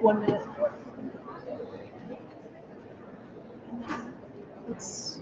1 minute. It's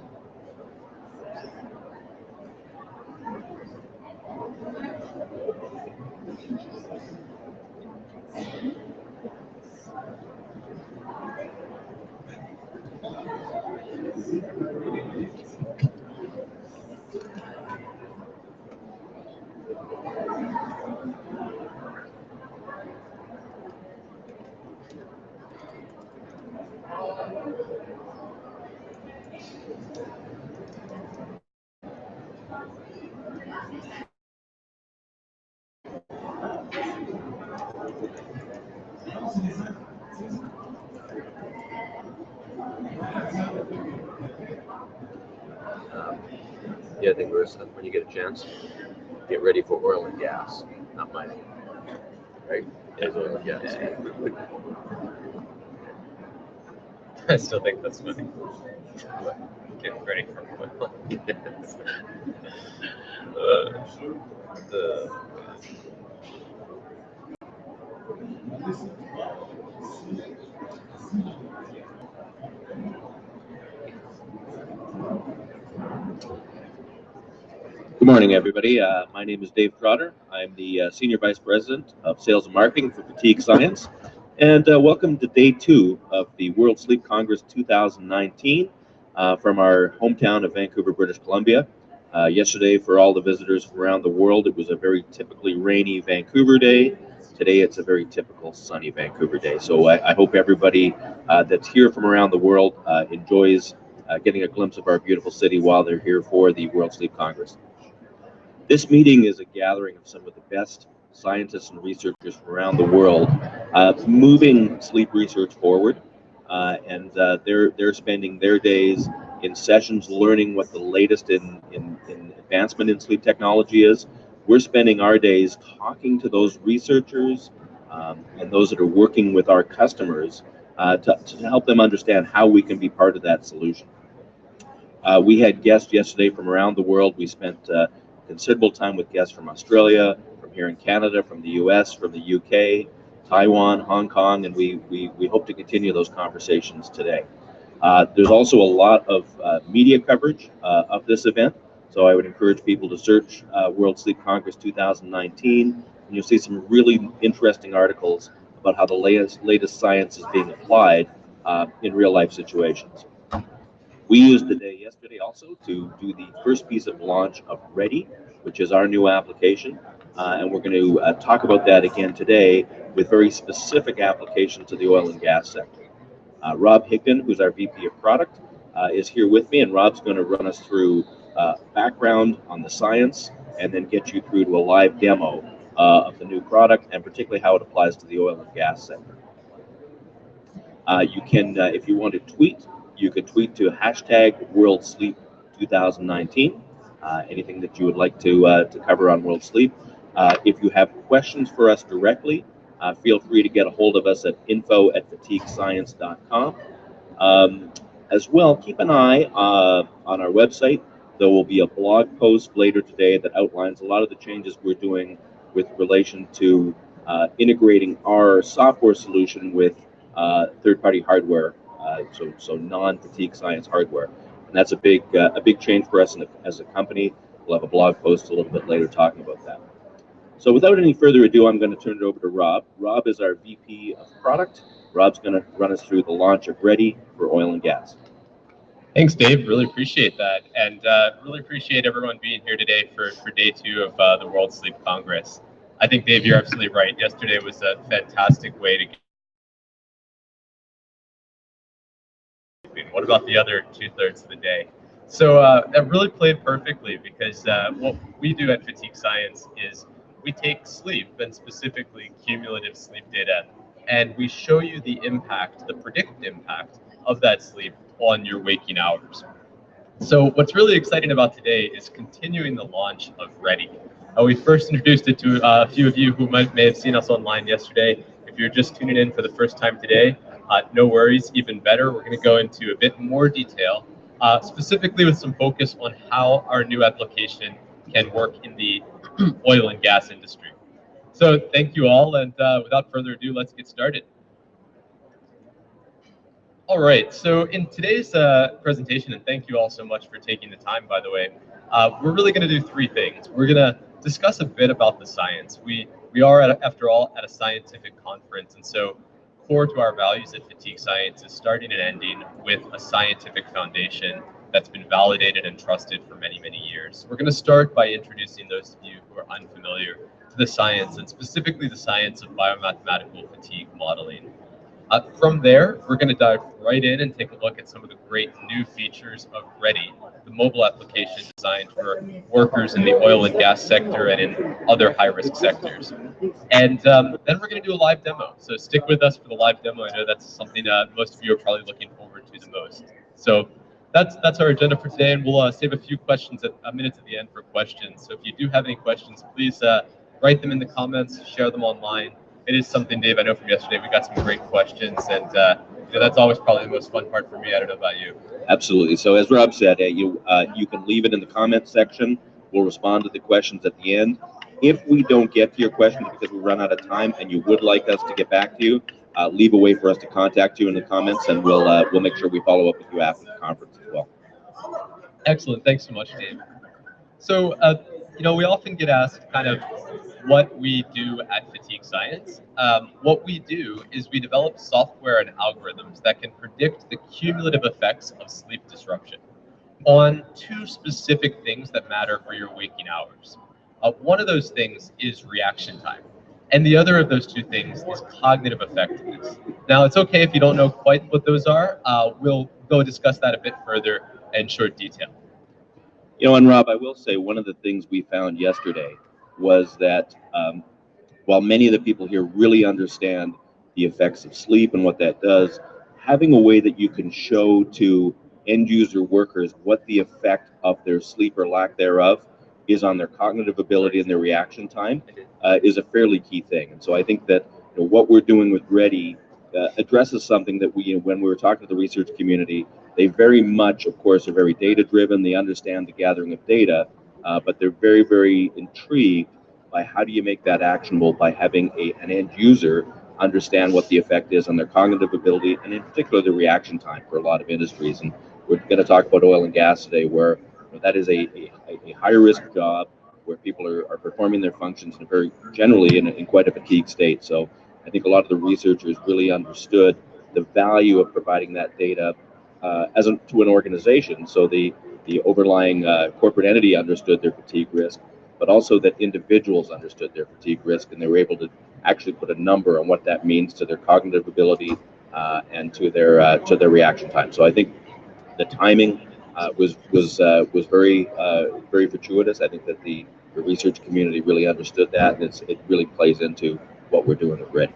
Yeah, I think when you get a chance, get ready for oil and gas, not mining. Right? It's oil and gas. I still think that's funny. Getting ready for oil. Good morning, everybody. My name is Dave Trotter. I'm the Senior Vice President of Sales and Marketing for Fatigue Science. And welcome to Day 2 of the World Sleep Congress 2019 from our hometown of Vancouver, British Columbia. Yesterday, for all the visitors from around the world, it was a very typically rainy Vancouver day. Today, it's a very typical sunny Vancouver day. So I hope everybody that's here from around the world enjoys getting a glimpse of our beautiful city while they're here for the World Sleep Congress. This meeting is a gathering of some of the best scientists and researchers from around the world moving sleep research forward, and they're spending their days in sessions learning what the latest in advancement in sleep technology is. We're spending our days talking to those researchers and those that are working with our customers to help them understand how we can be part of that solution. We had guests yesterday from around the world. We spent considerable time with guests from Australia, from here in Canada, from the US, from the UK, Taiwan, Hong Kong, and we hope to continue those conversations today. There's also a lot of media coverage of this event, so I would encourage people to search World Sleep Congress 2019, and you'll see some really interesting articles about how the latest science is being applied in real-life situations. We used the day yesterday also to do the first piece of launch of Readi, which is our new application, and we're going to talk about that again today with very specific applications to the oil and gas sector. Rob Higdon, who's our VP of Product, is here with me, and Rob's going to run us through background on the science and then get you through to a live demo of the new product and particularly how it applies to the oil and gas sector. You can, if you want to tweet, you could tweet to hashtag World Sleep 2019, anything that you would like to cover on World Sleep. If you have questions for us directly, feel free to get a hold of us at info@fatiguescience.com. As well, keep an eye on our website. There will be a blog post later today that outlines a lot of the changes we're doing with relation to integrating our software solution with third-party hardware. So non-Fatigue Science hardware, and that's a big change for us as a company. We'll have a blog post a little bit later talking about that. So without any further ado, I'm going to turn it over to Rob. Rob is our VP of Product. Rob's going to run us through the launch of Readi for oil and gas. Thanks, Dave. Really appreciate that, and really appreciate everyone being here today for Day 2 of the World Sleep Congress. I think, Dave, you're absolutely right. Yesterday was a fantastic way to. What about the other 2/3 of the day? So that really played perfectly because what we do at Fatigue Science is we take sleep, and specifically cumulative sleep data, and we show you the impact, the predicted impact of that sleep on your waking hours. So what's really exciting about today is continuing the launch of Readi. We first introduced it to a few of you who may have seen us online yesterday. If you're just tuning in for the first time today, no worries, even better. We're going to go into a bit more detail, specifically with some focus on how our new application can work in the oil and gas industry. So thank you all, and without further ado, let's get started. All right, so in today's presentation, and thank you all so much for taking the time, by the way, we're really going to do three things. We're going to discuss a bit about the science. We are, after all, at a scientific conference, and so core to our values at Fatigue Science is starting and ending with a scientific foundation that's been validated and trusted for many, many years. We're going to start by introducing those of you who are unfamiliar to the science, and specifically the science of biomathematical fatigue modeling. From there, we're going to dive right in and take a look at some of the great new features of Readi, the mobile application designed for workers in the oil and gas sector and in other high-risk sectors. And then we're going to do a live demo. So stick with us for the live demo. I know that's something most of you are probably looking forward to the most. So that's our agenda for today, and we'll save a few minutes at the end for questions. So if you do have any questions, please write them in the comments, share them online. It is something, Dave, I know from yesterday, we got some great questions, and that's always probably the most fun part for me. I don't know about you. Absolutely. So as Rob said, you can leave it in the comments section. We'll respond to the questions at the end. If we don't get to your questions because we run out of time and you would like us to get back to you, leave a way for us to contact you in the comments, and we'll make sure we follow up with you after the conference as well. Excellent. Thanks so much, Dave. So, we often get asked kind of what we do at Fatigue Science. What we do is we develop software and algorithms that can predict the cumulative effects of sleep disruption on two specific things that matter for your waking hours. One of those things is reaction time, and the other of those two things is cognitive effectiveness. Now, it's okay if you don't know quite what those are. We'll go discuss that a bit further in short detail. And Rob, I will say one of the things we found yesterday was that while many of the people here really understand the effects of sleep and what that does, having a way that you can show to end user workers what the effect of their sleep or lack thereof is on their cognitive ability and their reaction time is a fairly key thing. And so I think that what we're doing with Readi addresses something that when we were talking to the research community, they very much, of course, are very data-driven. They understand the gathering of data, but they're very, very intrigued by how do you make that actionable by having an end user understand what the effect is on their cognitive ability, and in particular the reaction time for a lot of industries. And we're going to talk about oil and gas today, where that is a higher risk job where people are performing their functions in very generally in quite a fatigued state. So I think a lot of the researchers really understood the value of providing that data to an organization. So the overlying corporate entity understood their fatigue risk, but also that individuals understood their fatigue risk, and they were able to actually put a number on what that means to their cognitive ability and to their reaction time. So I think the timing was very very fortuitous. I think that the research community really understood that, and it really plays into what we're doing with Readi.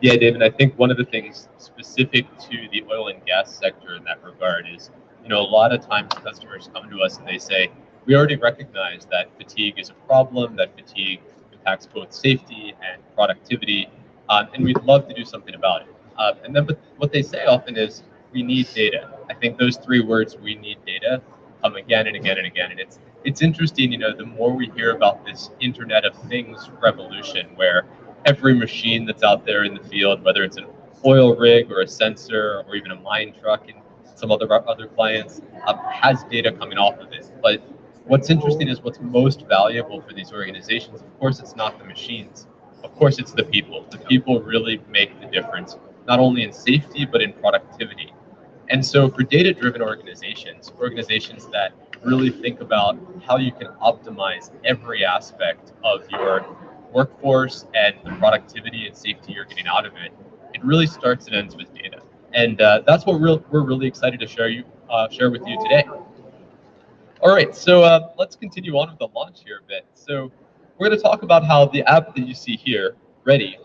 Yeah, David, I think one of the things specific to the oil and gas sector in that regard is, a lot of times customers come to us and they say, we already recognize that fatigue is a problem, that fatigue impacts both safety and productivity, and we'd love to do something about it. But what they say often is, we need data. I think those three words, we need data, come again and again and again. And it's interesting, the more we hear about this Internet of Things revolution, where every machine that's out there in the field, whether it's an oil rig or a sensor or even a mine truck and some other clients, has data coming off of it. But what's interesting is what's most valuable for these organizations. Of course, it's not the machines. Of course, it's the people. The people really make the difference, not only in safety, but in productivity. And so for data-driven organizations that really think about how you can optimize every aspect of your workforce and the productivity and safety you're getting out of it, it really starts and ends with data. And that's what we're really excited to share with you today. All right, so let's continue on with the launch here a bit. So we're going to talk about how the app that you see here, Readi,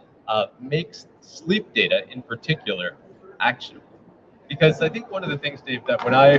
makes sleep data in particular actionable. Because I think one of the things, Dave, that when I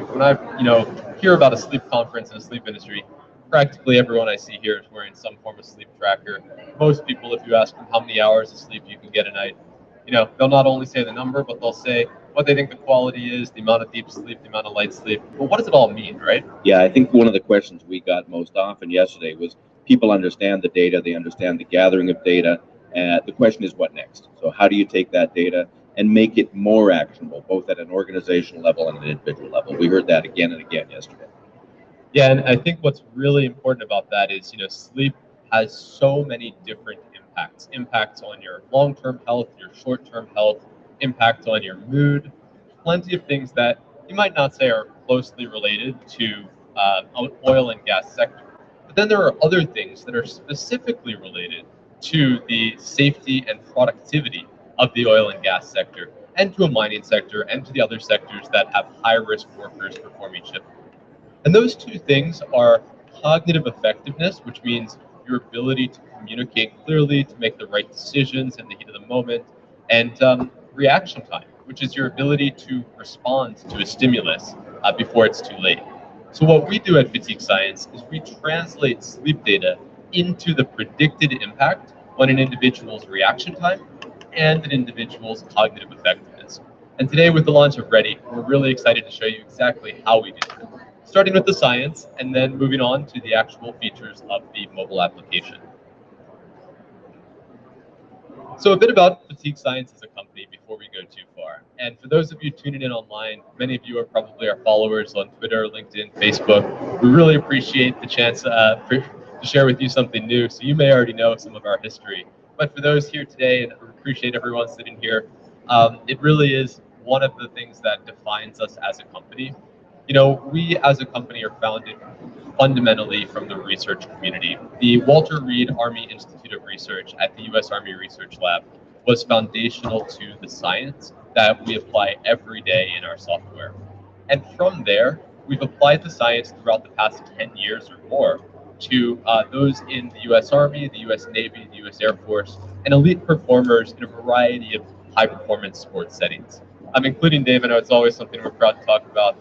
hear about a sleep conference in the sleep industry, practically everyone I see here is wearing some form of sleep tracker. Most people, if you ask them how many hours of sleep you can get a night, they'll not only say the number, but they'll say what they think the quality is, the amount of deep sleep, the amount of light sleep. Well, what does it all mean, right? Yeah, I think one of the questions we got most often yesterday was people understand the data, they understand the gathering of data, and the question is what next? So how do you take that data and make it more actionable, both at an organizational level and an individual level. We heard that again and again yesterday. Yeah, and I think what's really important about that is, sleep has so many different impacts. Impacts on your long-term health, your short-term health, impact on your mood, plenty of things that you might not say are closely related to oil and gas sector. But then there are other things that are specifically related to the safety and productivity of the oil and gas sector, and to a mining sector, and to the other sectors that have high-risk workers performing shift. And those two things are cognitive effectiveness, which means your ability to communicate clearly, to make the right decisions in the heat of the moment, and reaction time, which is your ability to respond to a stimulus before it's too late. So what we do at Fatigue Science is we translate sleep data into the predicted impact on an individual's reaction time and an individual's cognitive effectiveness. And today, with the launch of Readi, we're really excited to show you exactly how we do that, starting with the science and then moving on to the actual features of the mobile application. So a bit about Fatigue Science as a company before we go too far. And for those of you tuning in online, many of you are probably our followers on Twitter, LinkedIn, Facebook. We really appreciate the chance to share with you something new. So you may already know some of our history. But for those here today, and I appreciate everyone sitting here, it really is one of the things that defines us as a company. We as a company are founded fundamentally from the research community. The Walter Reed Army Institute of Research at the U.S. Army Research Lab was foundational to the science that we apply every day in our software. And from there, we've applied the science throughout the past 10 years or more to those in the U.S. Army, the U.S. Navy, the U.S. Air Force, and elite performers in a variety of high-performance sports settings. Including Dave. I know it's always something we're proud to talk about.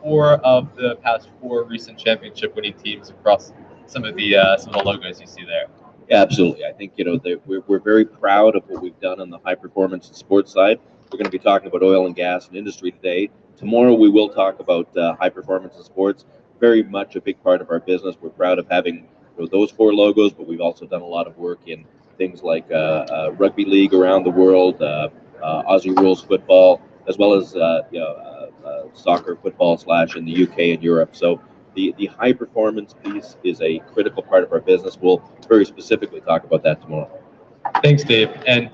4 of the past 4 recent championship-winning teams across some of the logos you see there. Yeah, absolutely. I think we're very proud of what we've done on the high performance and sports side. We're going to be talking about oil and gas and industry today. Tomorrow we will talk about high performance and sports. Very much a big part of our business. We're proud of having those 4 logos, but we've also done a lot of work in things like rugby league around the world, Aussie rules football, as well as soccer, football / in the UK and Europe. So the high performance piece is a critical part of our business. We'll very specifically talk about that tomorrow. Thanks, Dave. And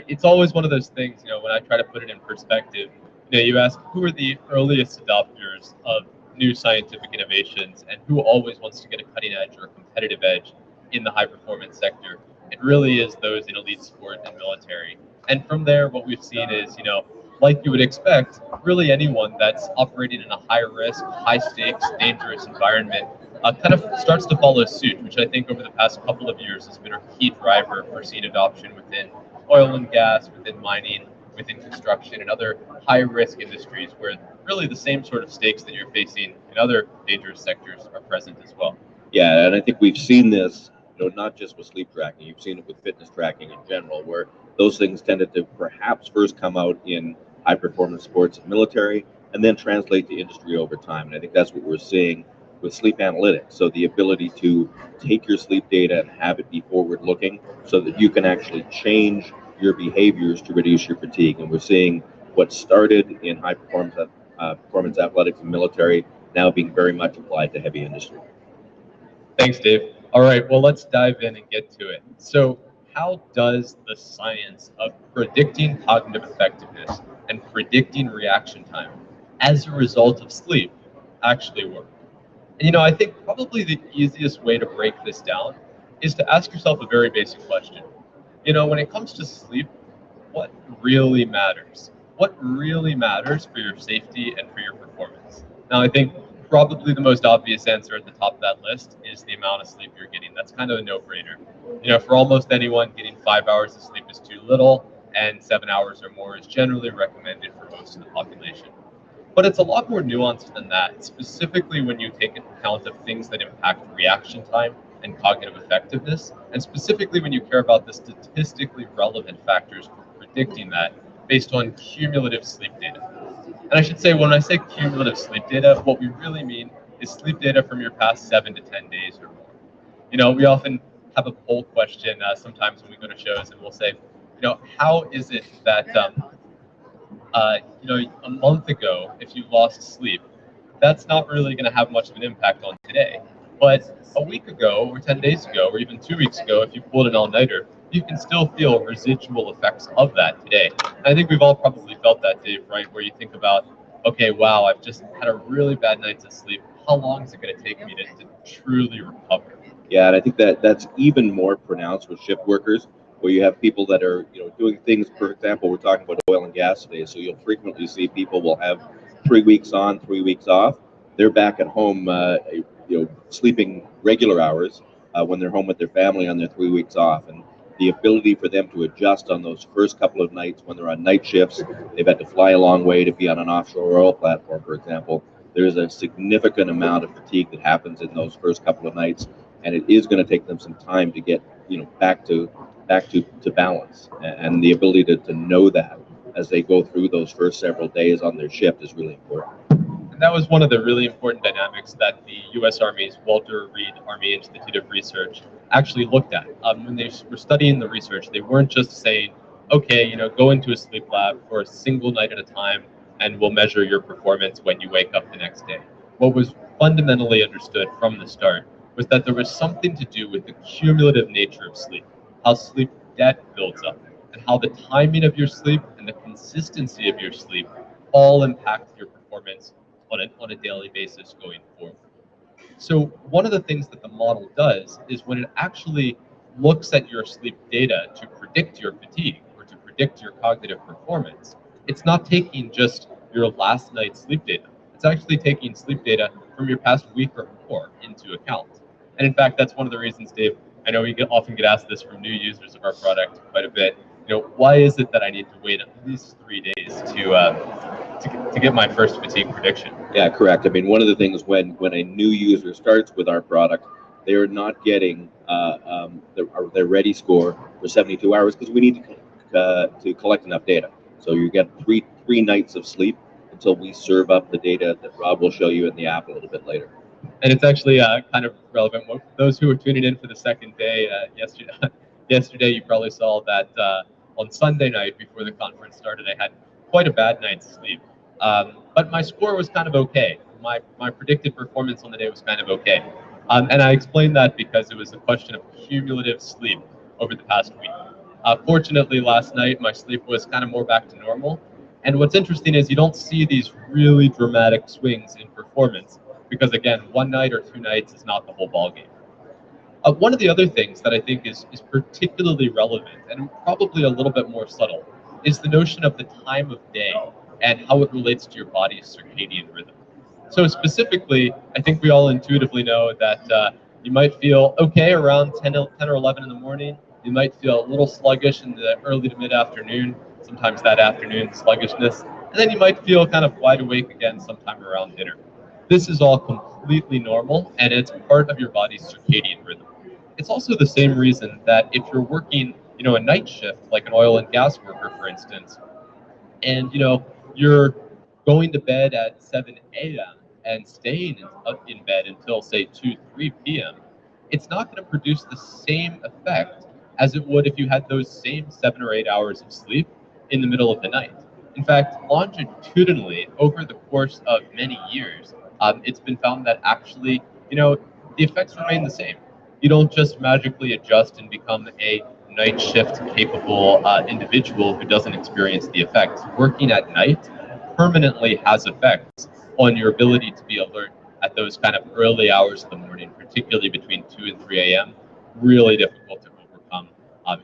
it's always one of those things, when I try to put it in perspective, you ask who are the earliest adopters of new scientific innovations and who always wants to get a cutting edge or a competitive edge in the high performance sector. It really is those in elite sport and military. And from there, what we've seen is, like you would expect, really anyone that's operating in a high risk, high stakes, dangerous environment kind of starts to follow suit, which I think over the past couple of years has been a key driver for seeing adoption within oil and gas, within mining, within construction, and other high risk industries where really the same sort of stakes that you're facing in other dangerous sectors are present as well. Yeah, and I think we've seen this, not just with sleep tracking. You've seen it with fitness tracking in general, where those things tended to perhaps first come out in high performance sports and military, and then translate to industry over time. And I think that's what we're seeing with sleep analytics. So the ability to take your sleep data and have it be forward looking so that you can actually change your behaviors to reduce your fatigue. And we're seeing what started in high performance athletics and military now being very much applied to heavy industry. Thanks, Dave. All right, well, let's dive in and get to it. So how does the science of predicting cognitive effectiveness and predicting reaction time as a result of sleep actually work? And I think probably the easiest way to break this down is to ask yourself a very basic question. When it comes to sleep, what really matters? What really matters for your safety and for your performance? Now, I think probably the most obvious answer at the top of that list is the amount of sleep you're getting. That's kind of a no-brainer. For almost anyone, getting 5 hours of sleep is too little, and 7 hours or more is generally recommended for most of the population. But it's a lot more nuanced than that, specifically when you take account of things that impact reaction time and cognitive effectiveness, and specifically when you care about the statistically relevant factors for predicting that based on cumulative sleep data. And I should say, when I say cumulative sleep data, what we really mean is sleep data from your past 7 to 10 days or more. We often have a poll question sometimes when we go to shows, and we'll say, how is it that A month ago, if you lost sleep, that's not really going to have much of an impact on today. But a week ago, or 10 days ago, or even 2 weeks ago, if you pulled an all-nighter, you can still feel residual effects of that today. And I think we've all probably felt that, Dave, right? Where you think about, okay, wow, I've just had a really bad night's of sleep. How long is it going to take me to truly recover? Yeah, and I think that's even more pronounced with shift workers, where you have people that are, doing things. For example, we're talking about oil and gas today, so you'll frequently see people will have 3 weeks on, 3 weeks off. They're back at home, sleeping regular hours when they're home with their family on their 3 weeks off, and the ability for them to adjust on those first couple of nights when they're on night shifts, they've had to fly a long way to be on an offshore oil platform, for example. There's a significant amount of fatigue that happens in those first couple of nights, and it is going to take them some time to get back to balance, and the ability to know that as they go through those first several days on their shift is really important. And that was one of the really important dynamics that the U.S. Army's Walter Reed Army Institute of Research actually looked at. When they were studying the research, they weren't just saying, okay, go into a sleep lab for a single night at a time, and we'll measure your performance when you wake up the next day. What was fundamentally understood from the start was that there was something to do with the cumulative nature of sleep, how sleep debt builds up, and how the timing of your sleep and the consistency of your sleep all impact your performance on a daily basis going forward. So one of the things that the model does is when it actually looks at your sleep data to predict your fatigue or to predict your cognitive performance, it's not taking just your last night's sleep data. It's actually taking sleep data from your past week or more into account. And in fact, that's one of the reasons, Dave, I know we often get asked this from new users of our product quite a bit. Why is it that I need to wait at least 3 days to get my first fatigue prediction? Yeah, correct. I mean, one of the things when a new user starts with our product, they are not getting their Readi score for 72 hours because we need to collect enough data. So you get three nights of sleep until we serve up the data that Rob will show you in the app a little bit later. And it's actually kind of relevant. Those who were tuning in for the second day yesterday, you probably saw that on Sunday night before the conference started, I had quite a bad night's sleep. But my score was kind of okay. My predicted performance on the day was kind of okay. And I explained that because it was a question of cumulative sleep over the past week. Fortunately, last night, my sleep was kind of more back to normal. And what's interesting is you don't see these really dramatic swings in performance because, again, 1 night or 2 nights is not the whole ballgame. One of the other things that I think is particularly relevant and probably a little bit more subtle is the notion of the time of day and how it relates to your body's circadian rhythm. So specifically, I think we all intuitively know that you might feel okay around 10 or 11 in the morning. You might feel a little sluggish in the early to mid-afternoon, sometimes that afternoon sluggishness, and then you might feel kind of wide awake again sometime around dinner. This is all completely normal, and it's part of your body's circadian rhythm. It's also the same reason that if you're working, a night shift, like an oil and gas worker, for instance, and you're going to bed at 7 a.m. and staying in bed until say 2-3 p.m., it's not going to produce the same effect as it would if you had those same 7 or 8 hours of sleep in the middle of the night. In fact, longitudinally, over the course of many years, it's been found that actually, the effects remain the same. You don't just magically adjust and become a night shift capable individual who doesn't experience the effects. Working at night permanently has effects on your ability to be alert at those kind of early hours of the morning, particularly between 2 and 3 a.m. Really difficult to overcome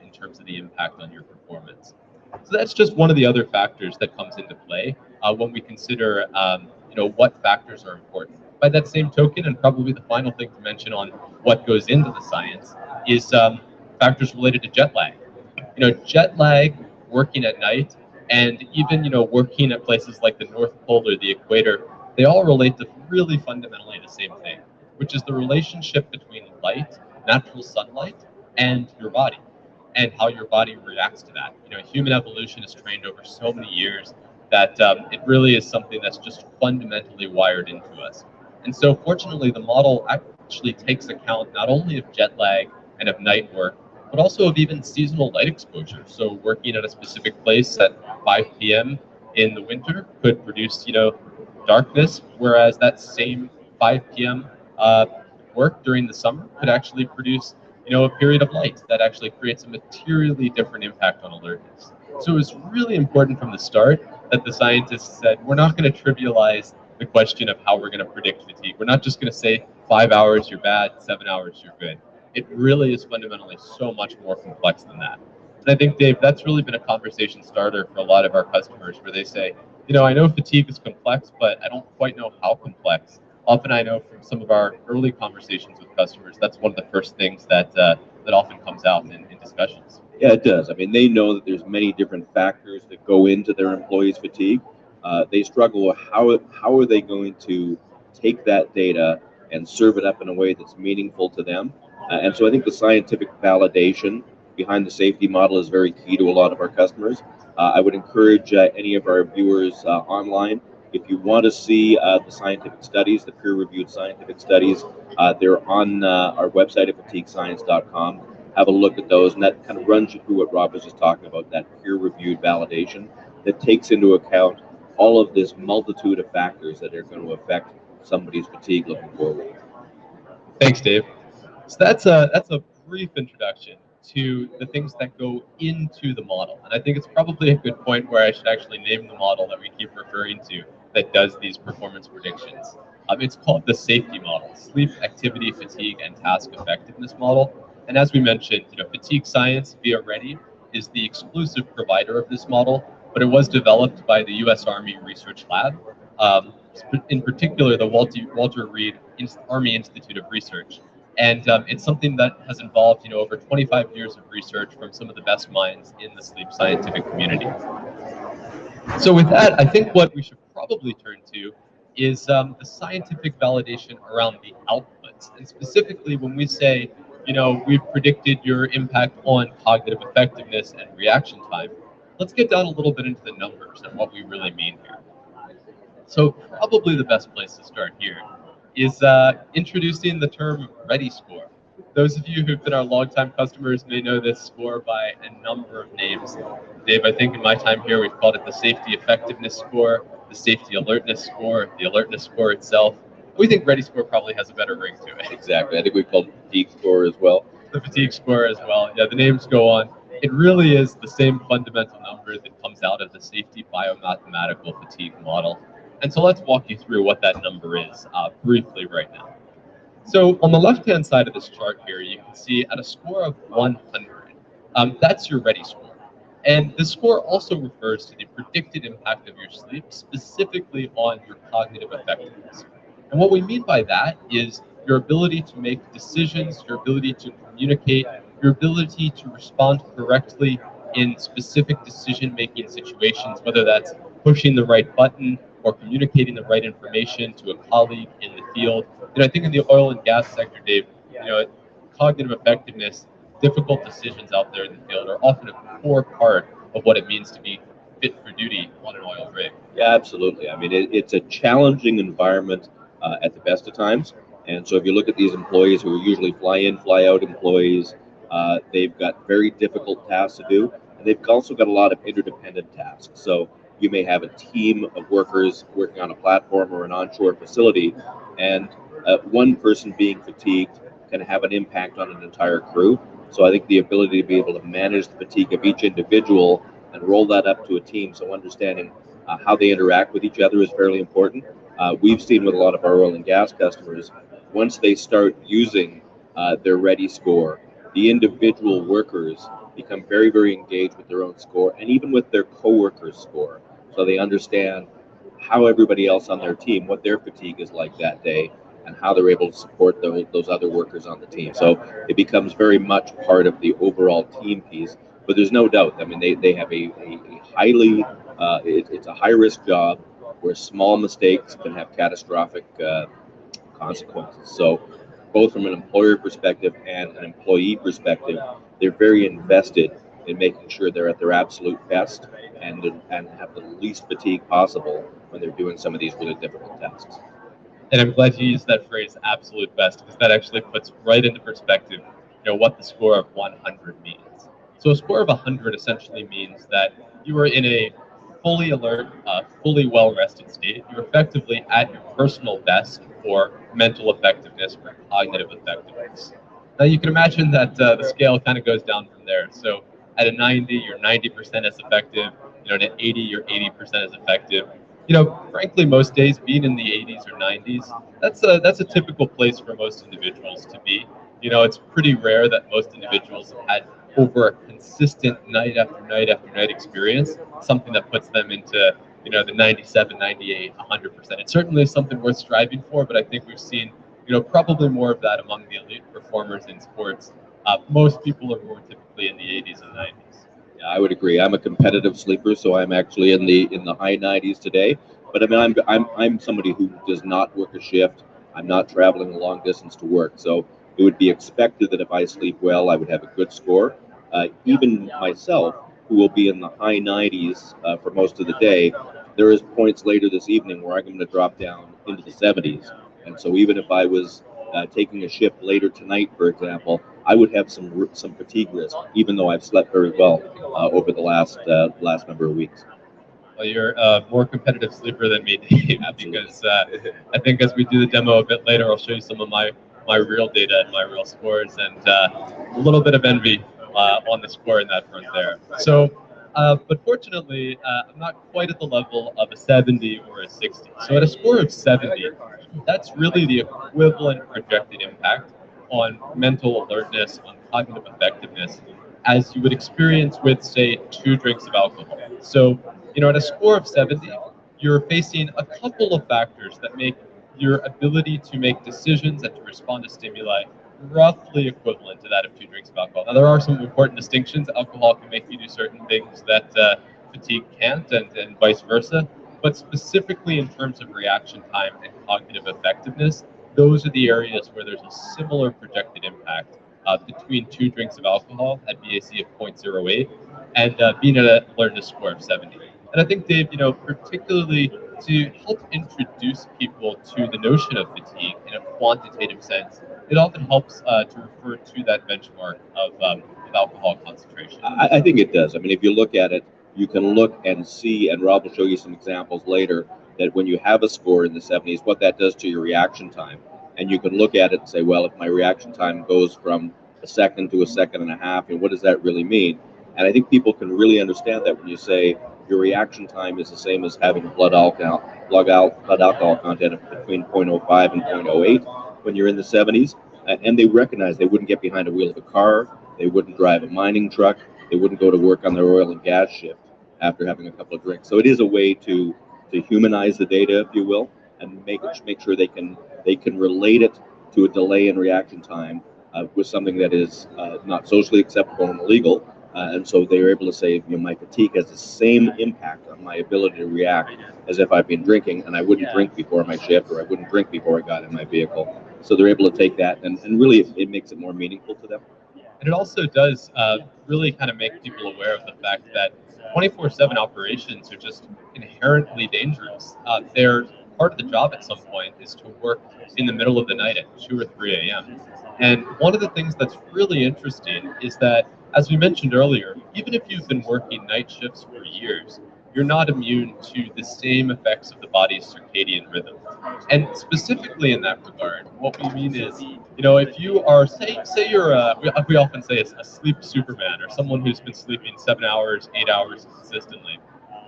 in terms of the impact on your performance. So that's just one of the other factors that comes into play when we consider what factors are important. By that same token, and probably the final thing to mention on what goes into the science is factors related to jet lag. Jet lag, working at night, and even working at places like the North Pole or the equator, they all relate to really fundamentally the same thing, which is the relationship between light, natural sunlight, and your body, and how your body reacts to that. Human evolution is trained over so many years that it really is something that's just fundamentally wired into us. And so fortunately, the model actually takes account not only of jet lag and of night work, but also of even seasonal light exposure. So working at a specific place at 5 p.m. in the winter could produce, darkness, whereas that same 5 p.m. Work during the summer could actually produce, a period of light that actually creates a materially different impact on alertness. So it was really important from the start that the scientists said, we're not going to trivialize the question of how we're going to predict fatigue. We're not just going to say 5 hours you're bad, 7 hours you're good. It really is fundamentally so much more complex than that. And I think, Dave, that's really been a conversation starter for a lot of our customers where they say, I know fatigue is complex, but I don't quite know how complex. Often I know from some of our early conversations with customers, that's one of the first things that often comes out in discussions. Yeah, it does. I mean, they know that there's many different factors that go into their employees' fatigue. They struggle with how are they going to take that data and serve it up in a way that's meaningful to them. And so I think the scientific validation behind the safety model is very key to a lot of our customers. I would encourage any of our viewers online, if you want to see the scientific studies, the peer-reviewed scientific studies, they're on our website at fatiguescience.com. Have a look at those, and that kind of runs you through what Rob was just talking about, that peer-reviewed validation that takes into account all of this multitude of factors that are going to affect somebody's fatigue looking forward. Thanks, Dave. So that's a brief introduction to the things that go into the model. And I think it's probably a good point where I should actually name the model that we keep referring to that does these performance predictions. It's called the safety model, Sleep Activity, Fatigue, and Task Effectiveness Model. And as we mentioned, Fatigue Science via Readi is the exclusive provider of this model, but it was developed by the U.S. Army Research Lab, in particular the Walter Reed Army Institute of Research. And it's something that has involved, over 25 years of research from some of the best minds in the sleep scientific community. So with that, I think what we should probably turn to is the scientific validation around the outputs. And specifically when we say, we've predicted your impact on cognitive effectiveness and reaction time, let's get down a little bit into the numbers and what we really mean here. So probably the best place to start here is introducing the term Readi score. Those of you who've been our longtime customers may know this score by a number of names. Dave, I think in my time here, we've called it the safety effectiveness score, the safety alertness score, the alertness score itself. We think Readi score probably has a better ring to it. Exactly. I think we called it fatigue score as well. The fatigue score as well. Yeah, the names go on. It really is the same fundamental number that comes out of the safety biomathematical fatigue model. And so let's walk you through what that number is briefly right now. So on the left-hand side of this chart here, you can see at a score of 100, that's your Readi score. And the score also refers to the predicted impact of your sleep, specifically on your cognitive effectiveness. And what we mean by that is your ability to make decisions, your ability to communicate, your ability to respond correctly in specific decision-making situations, whether that's pushing the right button or communicating the right information to a colleague in the field. And I think in the oil and gas sector, Dave, cognitive effectiveness, difficult decisions out there in the field are often a core part of what it means to be fit for duty on an oil rig. Yeah, absolutely. I mean, it's a challenging environment at the best of times. And so if you look at these employees who are usually fly-in, fly-out employees, they've got very difficult tasks to do. And they've also got a lot of interdependent tasks. So you may have a team of workers working on a platform or an onshore facility, and one person being fatigued can have an impact on an entire crew. So I think the ability to be able to manage the fatigue of each individual and roll that up to a team, so understanding how they interact with each other is fairly important. We've seen with a lot of our oil and gas customers, once they start using their Readi score, the individual workers become very, very engaged with their own score and even with their coworkers' score. So they understand how everybody else on their team, what their fatigue is like that day, and how they're able to support those other workers on the team. So it becomes very much part of the overall team piece. But there's no doubt, I mean, they have a highly, it's a high-risk job where small mistakes can have catastrophic consequences. So both from an employer perspective and an employee perspective, they're very invested in making sure they're at their absolute best and have the least fatigue possible when they're doing some of these really difficult tasks. And I'm glad you used that phrase, absolute best, because that actually puts right into perspective, what the score of 100 means. So a score of 100 essentially means that you are in a fully alert, fully well-rested state, you're effectively at your personal best for mental effectiveness or cognitive effectiveness. Now you can imagine that the scale kind of goes down from there. So at a 90, you're 90% as effective. At an 80, you're 80% as effective. Frankly, most days being in the 80s or 90s, that's a typical place for most individuals to be. It's pretty rare that most individuals have had over a consistent night after night after night experience, something that puts them into the 97, 98, 100%. It's certainly something worth striving for, but I think we've seen probably more of that among the elite performers in sports. Most people are more typically in the 80s and 90s. Yeah, I would agree. I'm a competitive sleeper, so I'm actually in the high 90s today. But I mean, I'm somebody who does not work a shift. I'm not traveling a long distance to work, so it would be expected that if I sleep well, I would have a good score. Even myself, who will be in the high 90s for most of the day, there is points later this evening where I'm going to drop down into the 70s. And so even if I was taking a shift later tonight, for example, I would have some fatigue risk, even though I've slept very well over the last number of weeks. Well, you're a more competitive sleeper than me, Dave, because I think as we do the demo a bit later, I'll show you some of my real data and my real scores, and a little bit of envy on the score in that front there. So, but fortunately, I'm not quite at the level of a 70 or a 60. So at a score of 70, that's really the equivalent projected impact on mental alertness, on cognitive effectiveness, as you would experience with, say, 2 drinks of alcohol. So, at a score of 70, you're facing a couple of factors that make your ability to make decisions and to respond to stimuli roughly equivalent to that of 2 drinks of alcohol. Now, there are some important distinctions. Alcohol can make you do certain things that fatigue can't, and vice versa. But specifically in terms of reaction time and cognitive effectiveness, those are the areas where there's a similar projected impact between 2 drinks of alcohol at BAC of 0.08 and being at an alertness score of 70. And I think, Dave, particularly to help introduce people to the notion of fatigue in a quantitative sense, it often helps to refer to that benchmark of alcohol concentration. I think it does. I mean, if you look at it, you can look and see, and Rob will show you some examples later, that when you have a score in the 70s, what that does to your reaction time. And you can look at it and say, well, if my reaction time goes from a second to a second and a half, and what does that really mean? And I think people can really understand that when you say your reaction time is the same as having blood alcohol content of between 0.05 and 0.08 when you're in the 70s. And they recognize they wouldn't get behind a wheel of a car, they wouldn't drive a mining truck, they wouldn't go to work on their oil and gas shift after having a couple of drinks. So it is a way to humanize the data, if you will, and make sure they can relate it to a delay in reaction time with something that is not socially acceptable and illegal. And so they were able to say, my fatigue has the same impact on my ability to react as if I've been drinking, and I wouldn't drink before my shift, or I wouldn't drink before I got in my vehicle. So they're able to take that, and really it makes it more meaningful to them. And it also does really kind of make people aware of the fact that 24/7 operations are just inherently dangerous. They're part of the job at some point is to work in the middle of the night at 2 or 3 a.m. And one of the things that's really interesting is that, as we mentioned earlier, even if you've been working night shifts for years, you're not immune to the same effects of the body's circadian rhythm. And specifically in that regard, what we mean is, if you are, say you're, we often say a sleep superman, or someone who's been sleeping 7 hours, 8 hours consistently.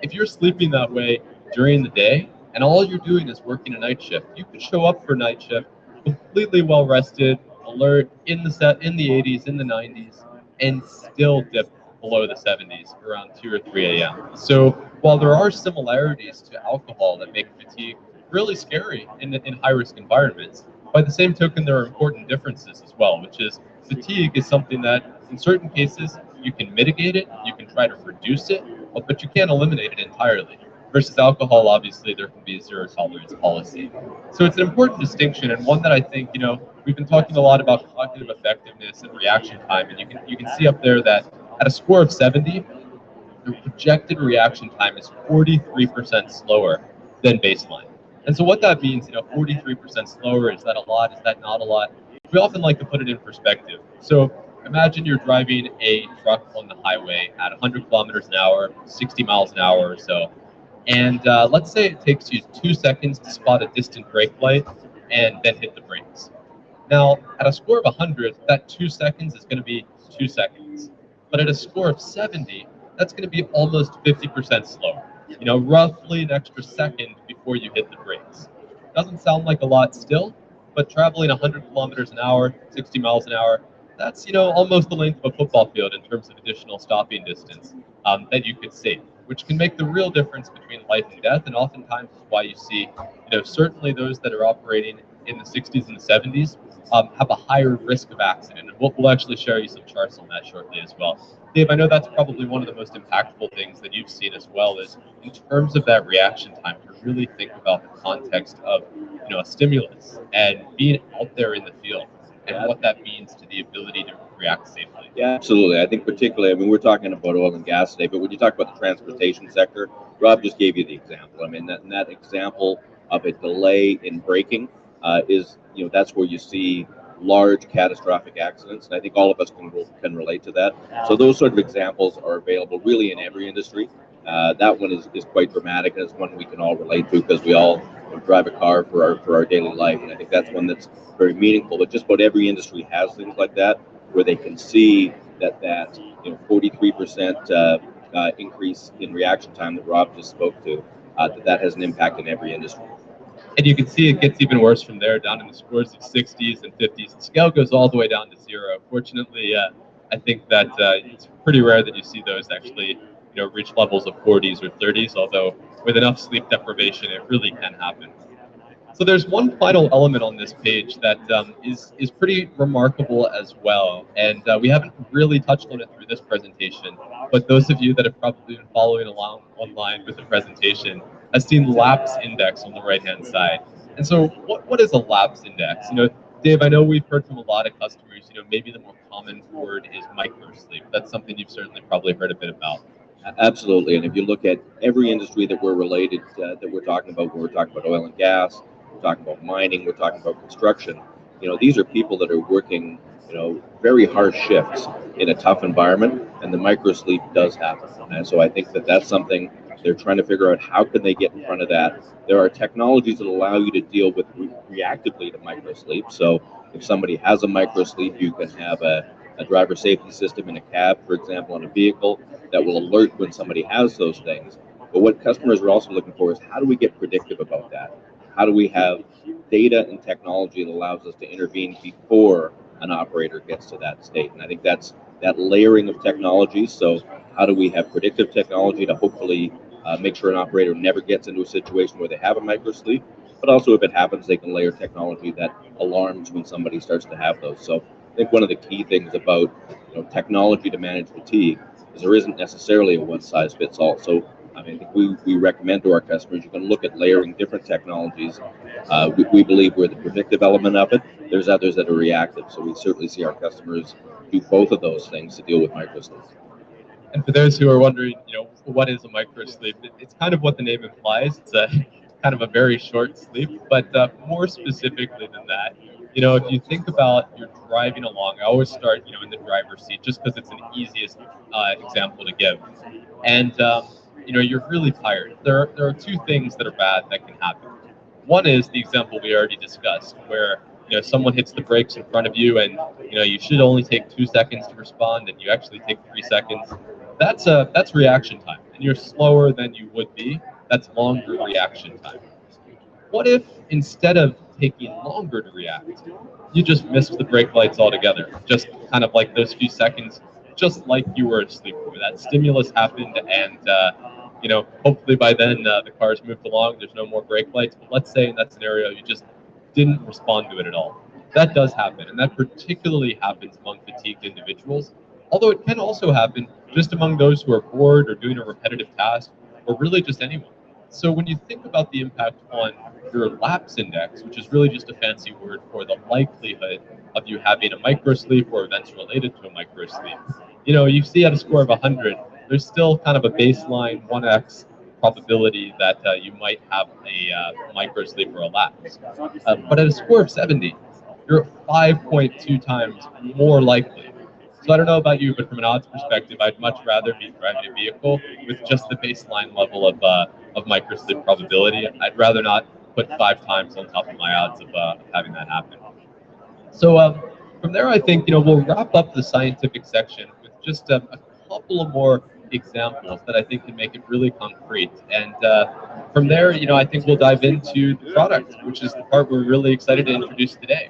If you're sleeping that way during the day, and all you're doing is working a night shift, you could show up for night shift completely well rested, alert, in the 80s, in the 90s, and still dip below the 70s around 2 or 3 a.m. So while there are similarities to alcohol that make fatigue really scary in high-risk environments, by the same token, there are important differences as well, which is fatigue is something that in certain cases you can mitigate it, you can try to reduce it, but you can't eliminate it entirely. Versus alcohol, obviously, there can be a zero tolerance policy. So it's an important distinction, and one that I think, we've been talking a lot about cognitive effectiveness and reaction time, and you can see up there that at a score of 70, the projected reaction time is 43% slower than baseline. And so what that means, 43% slower, is that a lot? Is that not a lot? We often like to put it in perspective. So imagine you're driving a truck on the highway at 100 kilometers an hour, 60 miles an hour or so. And let's say it takes you 2 seconds to spot a distant brake light and then hit the brakes. Now, at a score of 100, that 2 seconds is going to be 2 seconds. But at a score of 70, that's going to be almost 50% slower. Roughly an extra second before you hit the brakes. Doesn't sound like a lot still, but traveling 100 kilometers an hour, 60 miles an hour, that's almost the length of a football field in terms of additional stopping distance that you could save, which can make the real difference between life and death, and oftentimes is why you see, certainly those that are operating in the 60s and the 70s have a higher risk of accident. And we'll actually share you some charts on that shortly as well. Dave, I know that's probably one of the most impactful things that you've seen as well, is in terms of that reaction time, to really think about the context of a stimulus and being out there in the field and what that means to the ability to react safely. Yeah, absolutely. I think particularly, we're talking about oil and gas today, but when you talk about the transportation sector, Rob just gave you the example. That example of a delay in braking is, that's where you see large catastrophic accidents. And I think all of us can relate to that. So those sort of examples are available really in every industry. That one is quite dramatic, and it's one we can all relate to because we all drive a car for our daily life. And I think that's one that's very meaningful. But just about every industry has things like that, where they can see that 43% increase in reaction time that Rob just spoke to, that has an impact in every industry. And you can see it gets even worse from there, down in the scores of 60s and 50s. The scale goes all the way down to 0. Fortunately, I think that it's pretty rare that you see those actually reach levels of 40s or 30s, although with enough sleep deprivation, it really can happen. So there's one final element on this page that is pretty remarkable as well, and we haven't really touched on it through this presentation, but those of you that have probably been following along online with the presentation have seen lapse index on the right-hand side. And so what is a lapse index? Dave, I know we've heard from a lot of customers, maybe the more common word is microsleep. That's something you've certainly probably heard a bit about. Absolutely, and if you look at every industry that we're related, that we're talking about, when we're talking about oil and gas, we're talking about mining, we're talking about construction, these are people that are working, very hard shifts in a tough environment, and the microsleep does happen. And so I think that that's something they're trying to figure out, how can they get in front of that. There are technologies that allow you to deal with reactively to microsleep. So if somebody has a microsleep, you can have a driver safety system in a cab, for example, on a vehicle, that will alert when somebody has those things. But what customers are also looking for is, how do we get predictive about that? How do we have data and technology that allows us to intervene before an operator gets to that state? And I think that's that layering of technology. So how do we have predictive technology to hopefully make sure an operator never gets into a situation where they have a microsleep, but also if it happens, they can layer technology that alarms when somebody starts to have those. So I think one of the key things about technology to manage fatigue is there isn't necessarily a one-size-fits-all. So I think we recommend to our customers, you can look at layering different technologies. We believe we're the predictive element of it. There's others that are reactive. So we certainly see our customers do both of those things to deal with microsleep. And for those who are wondering, what is a microsleep? It's kind of what the name implies. It's a kind of a very short sleep, but more specifically than that, if you think about you're driving along, I always start, in the driver's seat, just because it's an easiest example to give. And you're really tired. There are two things that are bad that can happen. One is the example we already discussed, where someone hits the brakes in front of you, and you should only take 2 seconds to respond, and you actually take 3 seconds. That's reaction time, and you're slower than you would be. That's longer reaction time. What if instead of taking longer to react, you just missed the brake lights altogether? Just kind of like those few seconds, just like you were asleep, where that stimulus happened, and hopefully by then the car's moved along. There's no more brake lights. But let's say in that scenario you just didn't respond to it at all. That does happen, and that particularly happens among fatigued individuals. Although it can also happen just among those who are bored or doing a repetitive task, or really just anyone. So when you think about the impact on your lapse index, which is really just a fancy word for the likelihood of you having a microsleep or events related to a microsleep, you see at a score of 100, there's still kind of a baseline 1x probability that you might have a microsleep or a lapse. But at a score of 70, you're 5.2 times more likely So I don't know about you, but from an odds perspective, I'd much rather be driving a vehicle with just the baseline level of microslip probability. I'd rather not put 5 times on top of my odds of having that happen. So from there, I think we'll wrap up the scientific section with just a couple of more examples that I think can make it really concrete. And from there, I think we'll dive into the product, which is the part we're really excited to introduce today.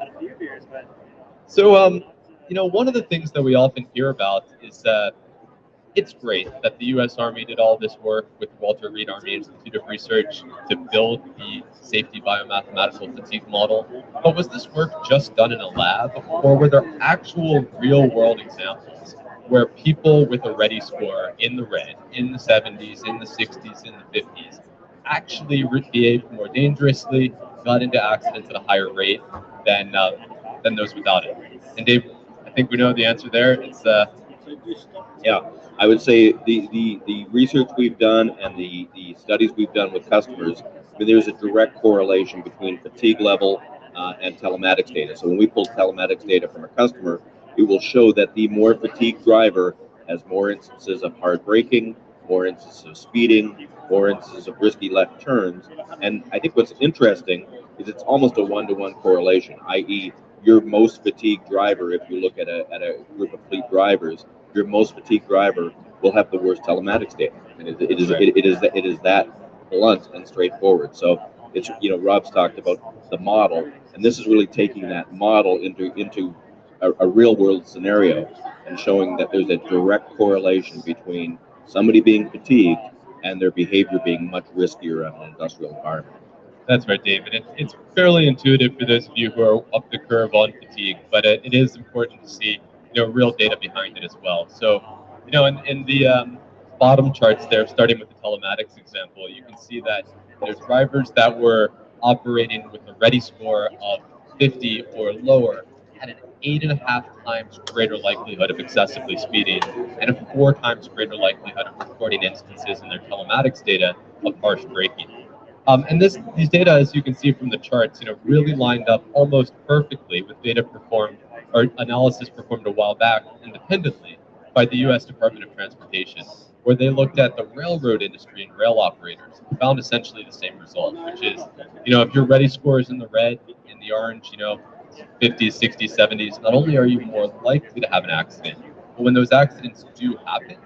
So, one of the things that we often hear about is it's great that the U.S. Army did all this work with Walter Reed Army Institute of Research to build the safety biomathematical fatigue model. But was this work just done in a lab, or were there actual real-world examples where people with a Readi score in the red, in the 70s, in the 60s, in the 50s, actually behaved more dangerously, got into accidents at a higher rate than those without it? And Dave, I think we know the answer there. It's Yeah, I would say the research we've done and the studies we've done with customers, I mean, there's a direct correlation between fatigue level and telematics data. So when we pull telematics data from a customer, it will show that the more fatigued driver has more instances of hard braking, more instances of speeding, more instances of risky left turns. And I think what's interesting is it's almost a one-to-one correlation, i.e., your most fatigued driver, if you look at a group of fleet drivers, your most fatigued driver will have the worst telematics data. And it is that blunt and straightforward. So it's Rob's talked about the model, and this is really taking that model into a real world scenario and showing that there's a direct correlation between somebody being fatigued and their behavior being much riskier in an industrial environment. That's right, David. It's fairly intuitive for those of you who are up the curve on fatigue, but it is important to see real data behind it as well. So, in the bottom charts there, starting with the telematics example, you can see that drivers that were operating with a Readi score of 50 or lower had an 8.5 times greater likelihood of excessively speeding and a 4 times greater likelihood of recording instances in their telematics data of harsh braking. And these data, as you can see from the charts, really lined up almost perfectly with data performed or analysis performed a while back independently by the U.S. Department of Transportation, where they looked at the railroad industry and rail operators and found essentially the same result, which is, if your Readi score is in the red, in the orange, 50s, 60s, 70s, not only are you more likely to have an accident, but when those accidents do happen,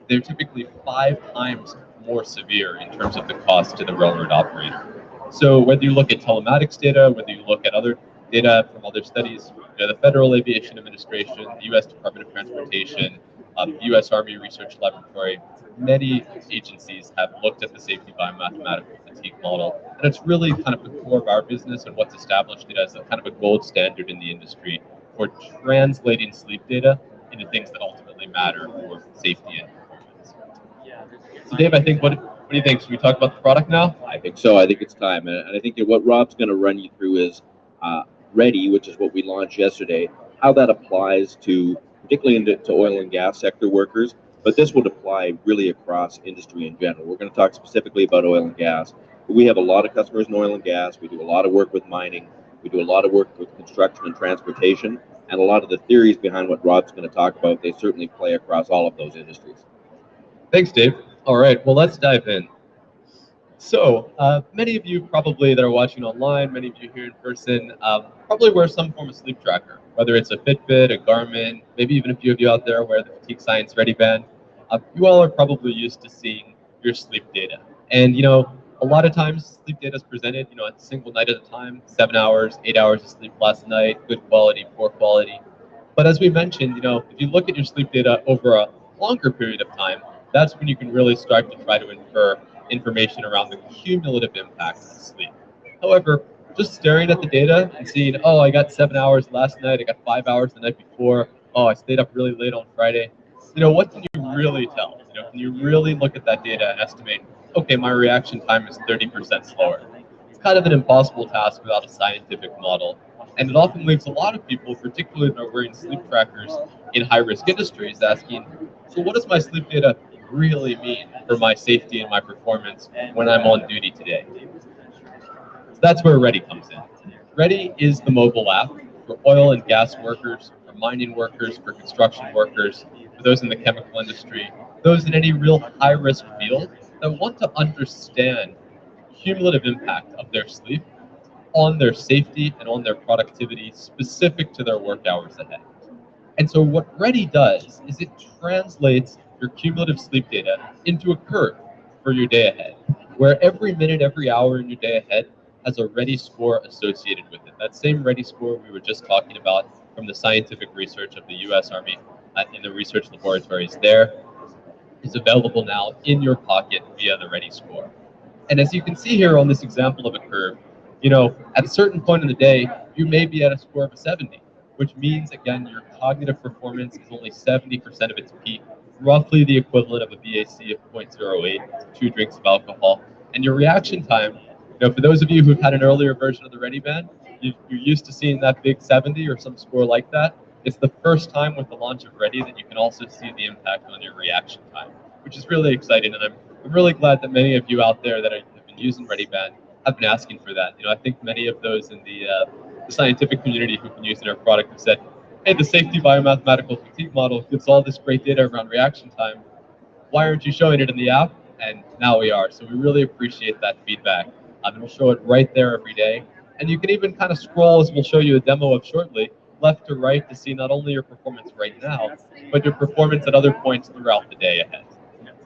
they're typically 5 times more severe in terms of the cost to the railroad operator. So whether you look at telematics data, whether you look at other data from other studies, the Federal Aviation Administration, the U.S. Department of Transportation, the U.S. Army Research Laboratory, many agencies have looked at the safety biomathematical fatigue model, and it's really kind of the core of our business and what's established it as a kind of a gold standard in the industry for translating sleep data into things that ultimately matter for safety and performance. So Dave, I think what do you think? Should we talk about the product now? I think so. I think it's time, and I think that what Rob's going to run you through is Readi, which is what we launched yesterday, how that applies to particularly into oil and gas sector workers, but this would apply really across industry in general. We're going to talk specifically about oil and gas, but we have a lot of customers in oil and gas. We do a lot of work with mining. We do a lot of work with construction and transportation, and a lot of the theories behind what Rob's going to talk about, they certainly play across all of those industries. Thanks, Dave. All right, well, let's dive in. So many of you probably that are watching online, many of you here in person, probably wear some form of sleep tracker, whether it's a Fitbit, a Garmin, maybe even a few of you out there wear the Fatigue Science Readi band. You all are probably used to seeing your sleep data. And, a lot of times sleep data is presented, a single night at a time, 7 hours, 8 hours of sleep last night, good quality, poor quality. But as we mentioned, if you look at your sleep data over a longer period of time, that's when you can really start to try to infer information around the cumulative impact of sleep. However, just staring at the data and seeing, oh, I got 7 hours last night, I got 5 hours the night before, oh, I stayed up really late on Friday, what can you really tell? Can you really look at that data and estimate, okay, my reaction time is 30% slower? It's kind of an impossible task without a scientific model. And it often leaves a lot of people, particularly if they're wearing sleep trackers in high-risk industries, asking, so what does my sleep data really mean for my safety and my performance when I'm on duty today? So that's where Readi comes in. Readi is the mobile app for oil and gas workers for mining workers, for construction workers, for those in the chemical industry, those in any real high-risk field that want to understand the cumulative impact of their sleep on their safety and on their productivity specific to their work hours ahead. And so what Readi does is it translates your cumulative sleep data into a curve for your day ahead, where every minute, every hour in your day ahead has a Readi score associated with it. That same Readi score we were just talking about from the scientific research of the U.S. Army in the research laboratories there is available now in your pocket via the Readi score. And as you can see here on this example of a curve, at a certain point in the day, you may be at a score of a 70, which means, again, your cognitive performance is only 70% of its peak, roughly the equivalent of a BAC of 0.08, 2 drinks of alcohol. And your reaction time, for those of you who've had an earlier version of the Readi band, you're used to seeing that big 70 or some score like that. It's the first time with the launch of Readi that you can also see the impact on your reaction time, which is really exciting. And I'm really glad that many of you out there that have been using Readi band have been asking for that. I think many of those in the scientific community who've been using our product have said, hey, the safety biomathematical fatigue model gives all this great data around reaction time. Why aren't you showing it in the app? And now we are. So we really appreciate that feedback. And we'll show it right there every day. And you can even kind of scroll, as we'll show you a demo of shortly, left to right to see not only your performance right now, but your performance at other points throughout the day ahead.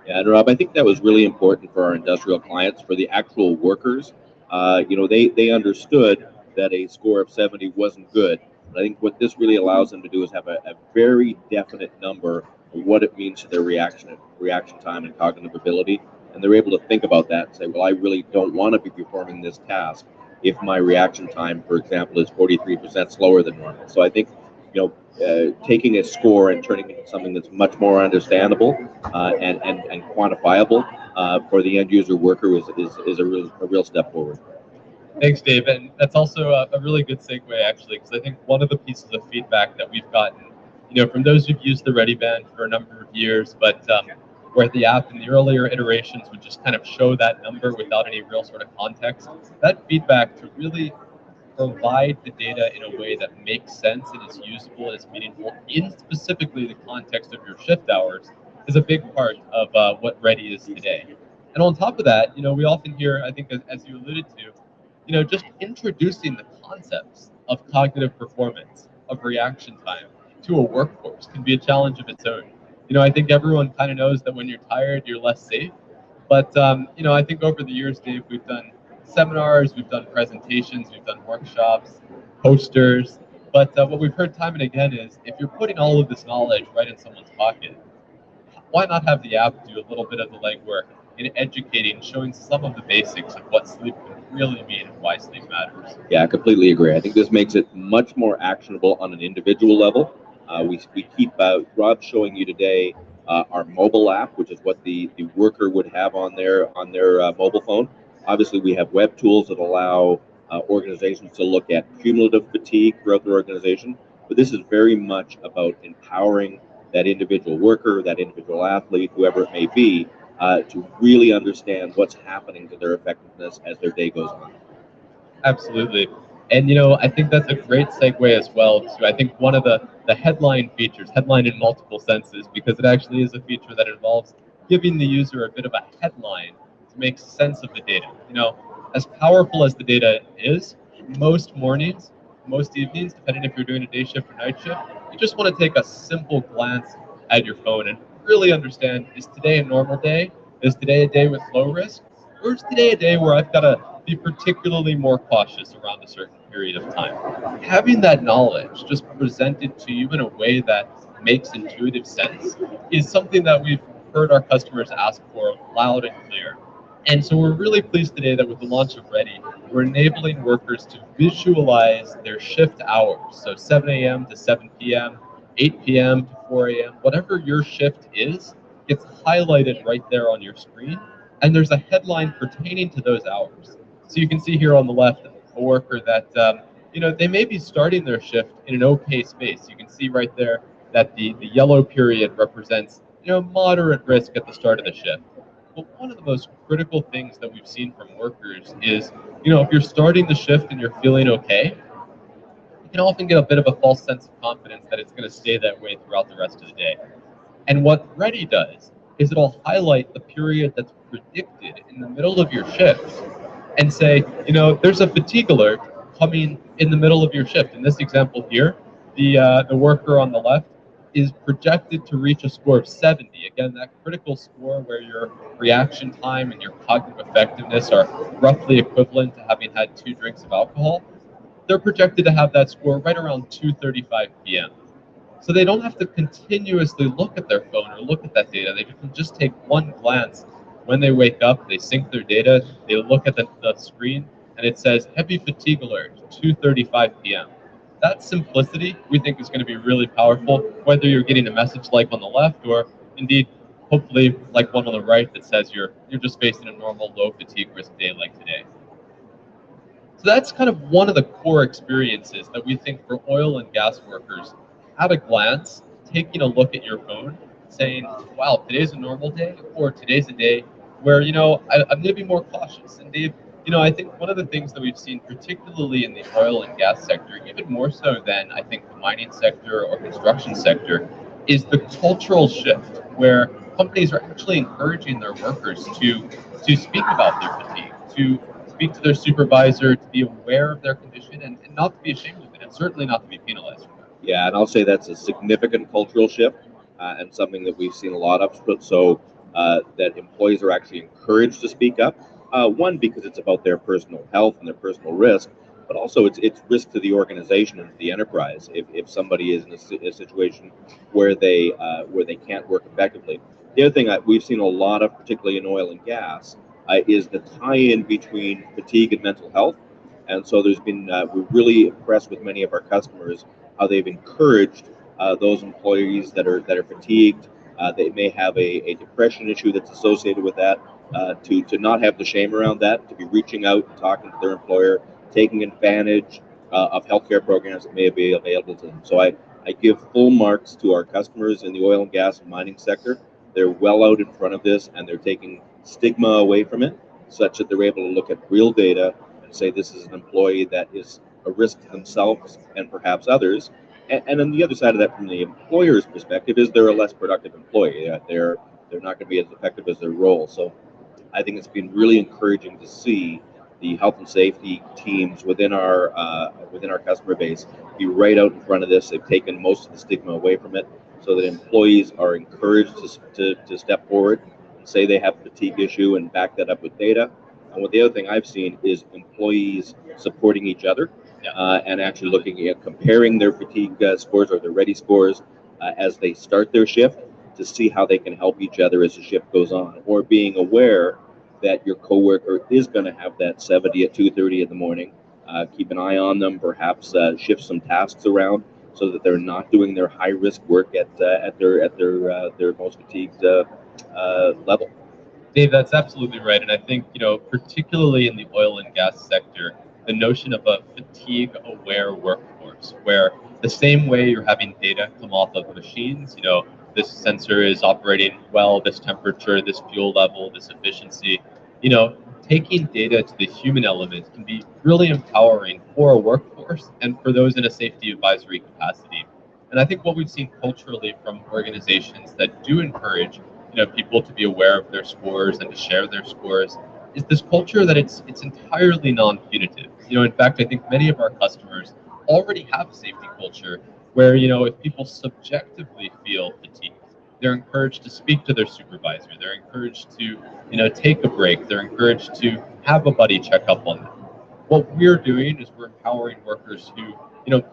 Yeah, and Rob, I think that was really important for our industrial clients, for the actual workers. They understood that a score of 70 wasn't good. But I think what this really allows them to do is have a very definite number of what it means to their reaction time and cognitive ability. And they're able to think about that and say, well, I really don't want to be performing this task if my reaction time, for example, is 43% slower than normal. So I think, taking a score and turning it into something that's much more understandable and quantifiable for the end user worker is a real step forward. Thanks, Dave. And that's also a really good segue, actually, because I think one of the pieces of feedback that we've gotten, from those who've used the Readi band for a number of years, but where the app in the earlier iterations would just kind of show that number without any real sort of context, that feedback to really provide the data in a way that makes sense and is usable and is meaningful in specifically the context of your shift hours is a big part of what Readi is today. And on top of that, we often hear, I think, as you alluded to, just introducing the concepts of cognitive performance, of reaction time to a workforce can be a challenge of its own. I think everyone kind of knows that when you're tired, you're less safe. But, I think over the years, Dave, we've done seminars, we've done presentations, we've done workshops, posters. But what we've heard time and again is if you're putting all of this knowledge right in someone's pocket, why not have the app do a little bit of the legwork in educating, showing some of the basics of what sleep can really mean and why sleep matters? Yeah, I completely agree. I think this makes it much more actionable on an individual level. We keep Rob showing you today our mobile app, which is what the worker would have on their mobile phone. Obviously, we have web tools that allow organizations to look at cumulative fatigue throughout their organization. But this is very much about empowering that individual worker, that individual athlete, whoever it may be, to really understand what's happening to their effectiveness as their day goes on. Absolutely. And, I think that's a great segue as well to, I think, one of the headline features, headline in multiple senses, because it actually is a feature that involves giving the user a bit of a headline to make sense of the data. As powerful as the data is, most mornings, most evenings, depending if you're doing a day shift or night shift, you just want to take a simple glance at your phone and really understand, is today a normal day? Is today a day with low risk? Or is today a day where I've got to be particularly more cautious around a certain period of time? Having that knowledge just presented to you in a way that makes intuitive sense is something that we've heard our customers ask for loud and clear. And so we're really pleased today that with the launch of Readi, we're enabling workers to visualize their shift hours. So 7 a.m. to 7 p.m., 8 p.m. to 4 a.m., whatever your shift is, gets highlighted right there on your screen. And there's a headline pertaining to those hours. So you can see here on the left a worker that, they may be starting their shift in an okay space. You can see right there that the yellow period represents, moderate risk at the start of the shift. But one of the most critical things that we've seen from workers is, if you're starting the shift and you're feeling okay, you can often get a bit of a false sense of confidence that it's going to stay that way throughout the rest of the day. And what Ready does is it'll highlight the period that's predicted in the middle of your shift and say, there's a fatigue alert coming in the middle of your shift. In this example here, the worker on the left is projected to reach a score of 70. Again, that critical score where your reaction time and your cognitive effectiveness are roughly equivalent to having had 2 drinks of alcohol. They're projected to have that score right around 2:35 p.m. So they don't have to continuously look at their phone or look at that data. They can just take one glance when they wake up, they sync their data, they look at the screen, and it says heavy fatigue alert, 2:35 p.m. That simplicity we think is going to be really powerful, whether you're getting a message like on the left or indeed hopefully like one on the right that says you're just facing a normal low fatigue risk day like today. So that's kind of one of the core experiences that we think for oil and gas workers, at a glance, taking a look at your phone, saying, wow, today's a normal day, or today's a day where, I'm going to be more cautious. And Dave, I think one of the things that we've seen, particularly in the oil and gas sector, even more so than I think the mining sector or construction sector, is the cultural shift where companies are actually encouraging their workers to speak about their fatigue, to speak to their supervisor, to be aware of their condition, and not to be ashamed of it, and certainly not to be penalized for it. Yeah, and I'll say that's a significant cultural shift and something that we've seen a lot of. So that employees are actually encouraged to speak up. One, because it's about their personal health and their personal risk, but also it's risk to the organization and to the enterprise if somebody is in a situation where they can't work effectively. The other thing we've seen a lot of, particularly in oil and gas, is the tie-in between fatigue and mental health. And so there's been, we're really impressed with many of our customers how they've encouraged those employees that are fatigued. They may have a depression issue that's associated with that. To not have the shame around that, to be reaching out and talking to their employer, taking advantage of healthcare programs that may be available to them. So I give full marks to our customers in the oil and gas and mining sector. They're well out in front of this, and they're taking stigma away from it, such that they're able to look at real data and say this is an employee that is a risk to themselves and perhaps others. And on the other side of that, from the employer's perspective, is they're a less productive employee. They're not going to be as effective as their role. So I think it's been really encouraging to see the health and safety teams within our customer base be right out in front of this. They've taken most of the stigma away from it, so that employees are encouraged to step forward and say they have a fatigue issue and back that up with data. And what the other thing I've seen is employees supporting each other and actually looking at comparing their fatigue scores or their Ready scores as they start their shift to see how they can help each other as the shift goes on, or being aware that your coworker is going to have that 70 at 2:30 in the morning. Keep an eye on them, perhaps shift some tasks around so that they're not doing their high risk work at their most fatigued level. Dave, that's absolutely right. And I think, particularly in the oil and gas sector, the notion of a fatigue aware workforce, where the same way you're having data come off of machines, this sensor is operating well, this temperature, this fuel level, this efficiency, taking data to the human element can be really empowering for a workforce and for those in a safety advisory capacity. And I think what we've seen culturally from organizations that do encourage people to be aware of their scores and to share their scores is this culture that it's entirely non-punitive. In fact, I think many of our customers already have a safety culture where, if people subjectively feel fatigued, they're encouraged to speak to their supervisor. They're encouraged to, take a break. They're encouraged to have a buddy check up on them. What we're doing is we're empowering workers who,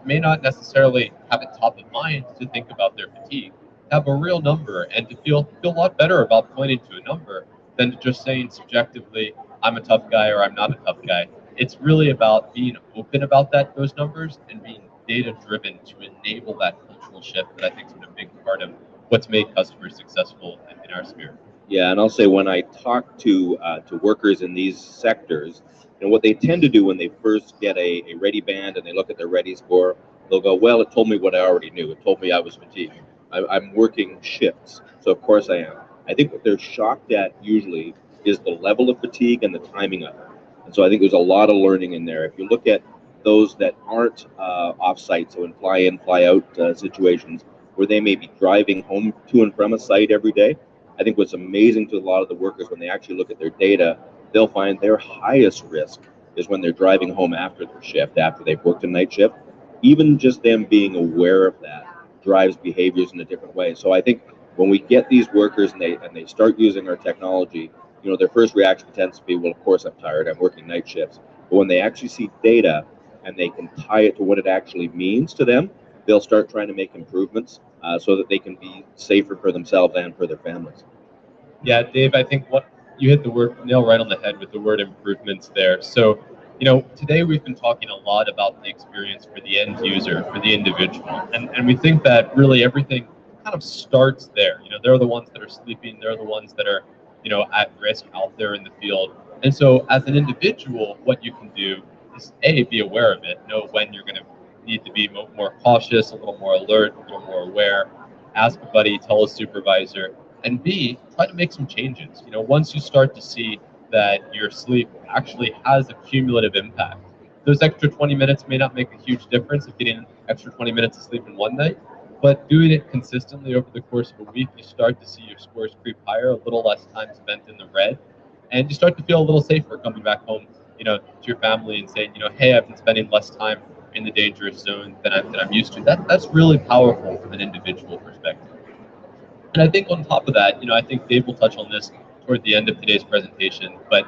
may not necessarily have it top of mind to think about their fatigue, have a real number, and to feel a lot better about pointing to a number than to just saying subjectively, I'm a tough guy or I'm not a tough guy. It's really about being open about those numbers and being data driven to enable that cultural shift that I think has been a big part of what's made customers successful in our sphere. Yeah, and I'll say when I talk to workers in these sectors, what they tend to do when they first get a Ready band and they look at their Ready score, they'll go, well, it told me what I already knew. It told me I was fatigued. I'm working shifts, so of course I am. I think what they're shocked at usually is the level of fatigue and the timing of it. And so I think there's a lot of learning in there. If you look at those that aren't off-site, so in fly-in, fly-out situations, where they may be driving home to and from a site every day. I think what's amazing to a lot of the workers, when they actually look at their data, they'll find their highest risk is when they're driving home after their shift, after they've worked a night shift. Even just them being aware of that drives behaviors in a different way. So I think when we get these workers and they start using our technology, their first reaction tends to be, well, of course I'm tired, I'm working night shifts. But when they actually see data and they can tie it to what it actually means to them, they'll start trying to make improvements so that they can be safer for themselves and for their families. Yeah, Dave, I think what you hit the nail right on the head with the word improvements there. So, today we've been talking a lot about the experience for the end user, for the individual. And we think that really everything kind of starts there. They're the ones that are sleeping, they're the ones that are, at risk out there in the field. And so as an individual, what you can do is be aware of it, know when you're going to need to be more cautious, a little more alert, a little more aware, ask a buddy, tell a supervisor, and B, try to make some changes. Once you start to see that your sleep actually has a cumulative impact, those extra 20 minutes may not make a huge difference of getting an extra 20 minutes of sleep in one night, but doing it consistently over the course of a week, you start to see your scores creep higher, a little less time spent in the red, and you start to feel a little safer coming back home, to your family and saying, hey, I've been spending less time in the dangerous zone than I'm used to. That's really powerful from an individual perspective. And I think on top of that, I think Dave will touch on this toward the end of today's presentation, but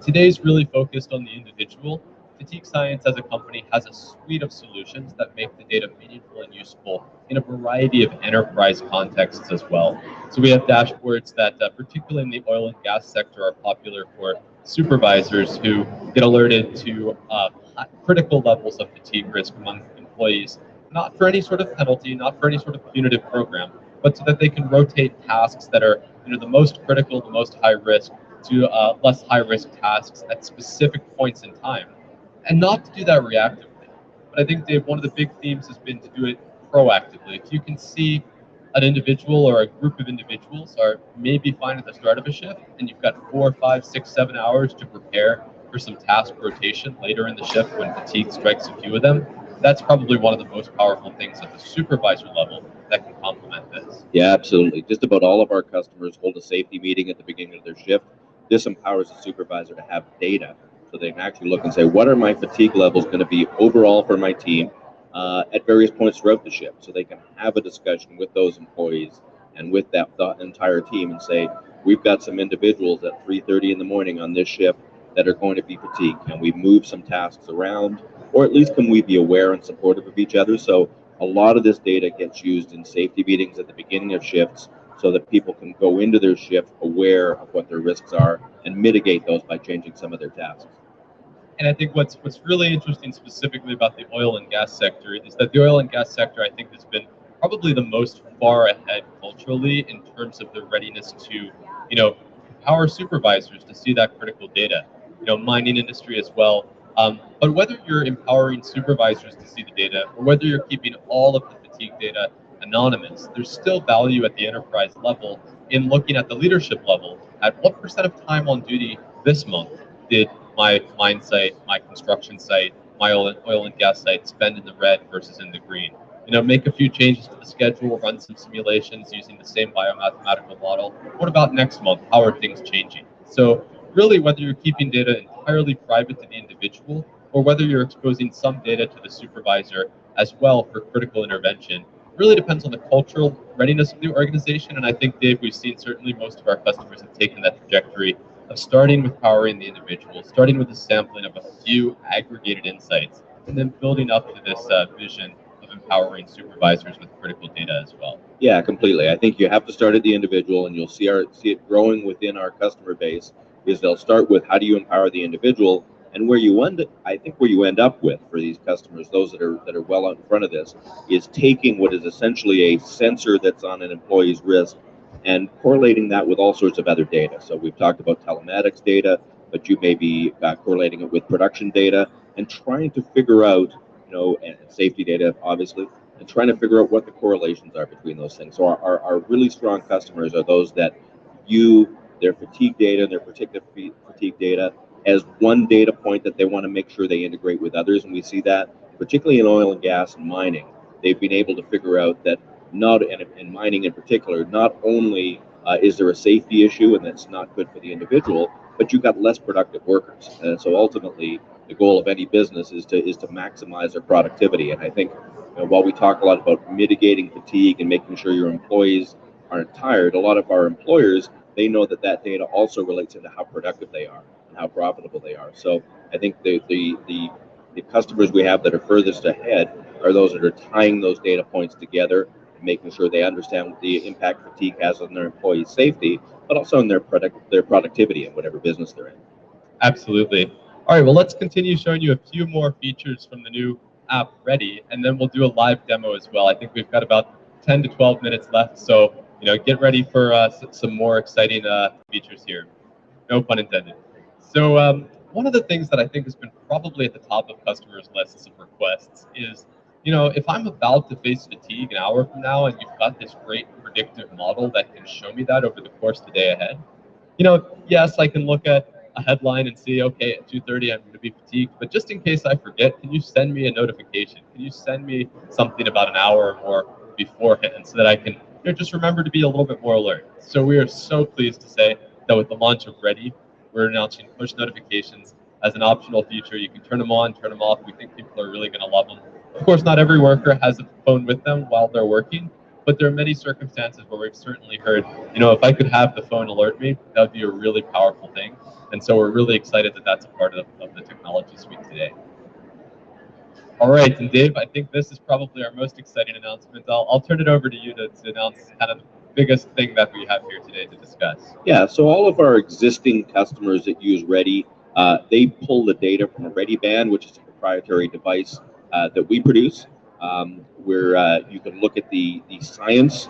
today's really focused on the individual. Fatigue Science as a company has a suite of solutions that make the data meaningful and useful in a variety of enterprise contexts as well. So we have dashboards that, particularly in the oil and gas sector, are popular for supervisors who get alerted to critical levels of fatigue risk among employees, not for any sort of penalty, not for any sort of punitive program, but so that they can rotate tasks that are the most critical, the most high risk, to less high risk tasks at specific points in time, and not to do that reactively. But I think, Dave, one of the big themes has been to do it proactively. If you can see an individual or a group of individuals are maybe fine at the start of a shift, and you've got 4, 5, 6, 7 hours to prepare for some task rotation later in the shift when fatigue strikes a few of them, that's probably one of the most powerful things at the supervisor level that can complement this. Yeah, absolutely. Just about all of our customers hold a safety meeting at the beginning of their shift. This empowers the supervisor to have data so they can actually look and say, what are my fatigue levels going to be overall for my team at various points throughout the shift, so they can have a discussion with those employees and with the entire team and say, we've got some individuals at 3:30 in the morning on this shift that are going to be fatigued. Can we move some tasks around, or at least can we be aware and supportive of each other? So a lot of this data gets used in safety meetings at the beginning of shifts so that people can go into their shift aware of what their risks are and mitigate those by changing some of their tasks. And I think what's really interesting specifically about the oil and gas sector is that the oil and gas sector, I think, has been probably the most far ahead culturally in terms of the readiness to, empower supervisors to see that critical data. Mining industry as well. But whether you're empowering supervisors to see the data or whether you're keeping all of the fatigue data anonymous, there's still value at the enterprise level in looking at the leadership level at what % of time on duty this month did my mine site, my construction site, my oil and gas site spend in the red versus in the green. Make a few changes to the schedule, run some simulations using the same biomathematical model. What about next month? How are things changing? So really, whether you're keeping data entirely private to the individual or whether you're exposing some data to the supervisor as well for critical intervention, really depends on the cultural readiness of the organization. And I think, Dave, we've seen certainly most of our customers have taken that trajectory of starting with powering the individual, starting with a sampling of a few aggregated insights, and then building up to this vision of empowering supervisors with critical data as well. Yeah, completely. I think you have to start at the individual, and you'll see it growing within our customer base. Is they'll start with how do you empower the individual, and where you end up with for these customers, those that are well out in front of this, is taking what is essentially a sensor that's on an employee's wrist and correlating that with all sorts of other data. So we've talked about telematics data, but you may be correlating it with production data and trying to figure out, and safety data, obviously, and trying to figure out what the correlations are between those things. So our really strong customers are those that view their fatigue data, their particular fatigue data, as one data point that they want to make sure they integrate with others. And we see that particularly in oil and gas and mining. They've been able to figure out that in mining in particular, not only is there a safety issue and that's not good for the individual, but you've got less productive workers. And so ultimately, the goal of any business is to maximize their productivity. And I think while we talk a lot about mitigating fatigue and making sure your employees aren't tired, a lot of our employers, they know that data also relates into how productive they are and how profitable they are. So I think the customers we have that are furthest ahead are those that are tying those data points together, making sure they understand what the impact fatigue has on their employees' safety, but also on their productivity in whatever business they're in. Absolutely. All right, well, let's continue showing you a few more features from the new app Ready, and then we'll do a live demo as well. I think we've got about 10 to 12 minutes left, so get ready for some more exciting features here. No pun intended. So one of the things that I think has been probably at the top of customers' lists of requests is, if I'm about to face fatigue an hour from now and you've got this great predictive model that can show me that over the course of the day ahead, yes, I can look at a headline and see, okay, at 2:30 I'm going to be fatigued, but just in case I forget, can you send me a notification? Can you send me something about an hour or more beforehand so that I can just remember to be a little bit more alert? So we are so pleased to say that with the launch of Ready, we're announcing push notifications as an optional feature. You can turn them on, turn them off. We think people are really going to love them. Of course, not every worker has a phone with them while they're working, but there are many circumstances where we've certainly heard, if I could have the phone alert me, that would be a really powerful thing. And so we're really excited that that's a part of the technology suite today. All right, and Dave, I think this is probably our most exciting announcement. I'll turn it over to you to announce kind of the biggest thing that we have here today to discuss. Yeah, so all of our existing customers that use Ready, they pull the data from a Ready band, which is a proprietary device that we produce, where you can look at the science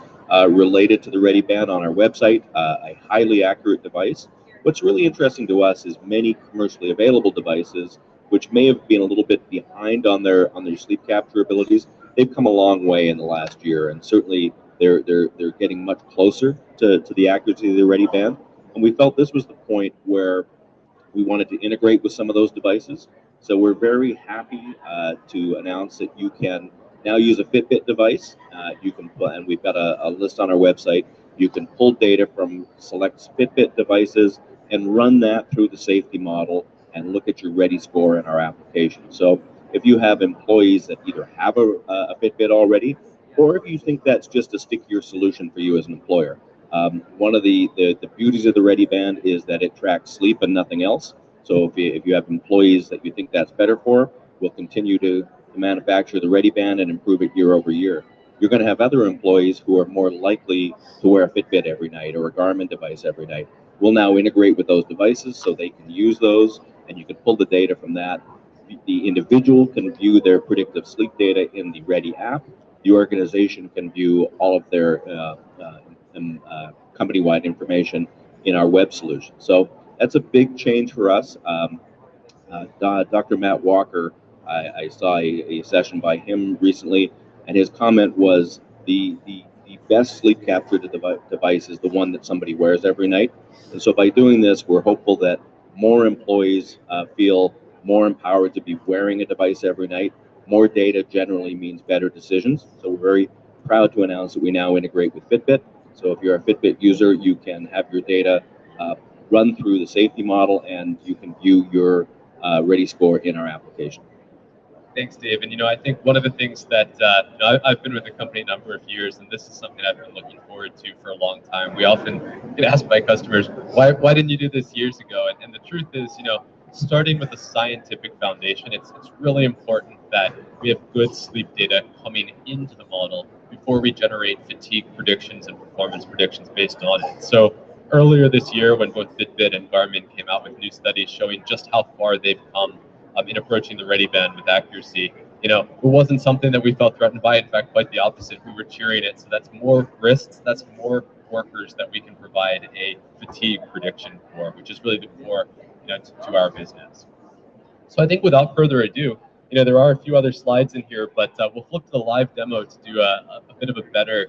related to the Ready band on our website, a highly accurate device. What's really interesting to us is many commercially available devices, which may have been a little bit behind on their sleep capture abilities. They've come a long way in the last year, and certainly they're getting much closer to the accuracy of the Ready band. And we felt this was the point where we wanted to integrate with some of those devices. So we're very happy to announce that you can now use a Fitbit device. And we've got a list on our website. You can pull data from select Fitbit devices and run that through the safety model and look at your Ready score in our application. So if you have employees that either have a Fitbit already, or if you think that's just a stickier solution for you as an employer. One of the beauties of the Ready band is that it tracks sleep and nothing else. So if you have employees that you think that's better for, we'll continue to manufacture the Ready band and improve it year over year. You're going to have other employees who are more likely to wear a Fitbit every night or a Garmin device every night. We'll now integrate with those devices so they can use those, and you can pull the data from that. The individual can view their predictive sleep data in the Ready app. The organization can view all of their company-wide information in our web solution. So that's a big change for us. Dr. Matt Walker, I saw a session by him recently, and his comment was the best sleep capture device is the one that somebody wears every night. And so by doing this, we're hopeful that more employees feel more empowered to be wearing a device every night. More data generally means better decisions. So we're very proud to announce that we now integrate with Fitbit. So if you're a Fitbit user, you can have your data run through the safety model, and you can view your Ready score in our application. Thanks, Dave. And I think one of the things that I've been with the company a number of years, and this is something I've been looking forward to for a long time. We often get asked by customers, why didn't you do this years ago? And the truth is, starting with a scientific foundation, it's really important that we have good sleep data coming into the model before we generate fatigue predictions and performance predictions based on it. So earlier this year, when both Fitbit and Garmin came out with new studies showing just how far they've come in approaching the Ready band with accuracy, it wasn't something that we felt threatened by. In fact, quite the opposite. We were cheering it. So that's more wrists, that's more workers that we can provide a fatigue prediction for, which is really the core to our business. So I think without further ado, there are a few other slides in here, but we'll flip to the live demo to do a bit of a better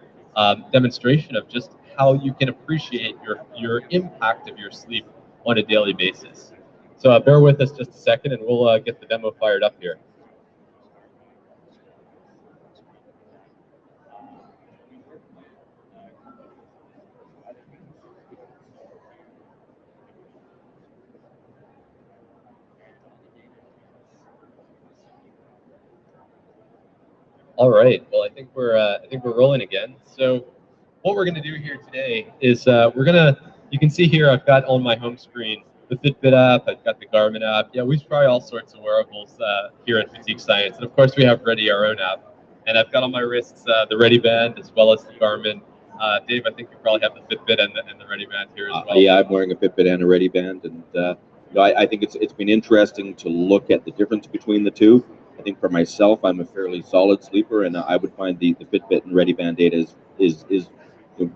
demonstration of just how you can appreciate your impact of your sleep on a daily basis. So bear with us just a second, and we'll get the demo fired up here. All right. Well, I think we're rolling again. So what we're going to do here today is you can see here I've got on my home screen the Fitbit app, I've got the Garmin app. Yeah, we try all sorts of wearables here at Fatigue Science. And of course we have Readi, our own app. And I've got on my wrists the Readi band as well as the Garmin. Dave, I think you probably have the Fitbit and the Readi band here as well. Yeah, I'm wearing a Fitbit and a Readi band, and I think it's been interesting to look at the difference between the two. I think for myself, I'm a fairly solid sleeper, and I would find the Fitbit and Readi band data is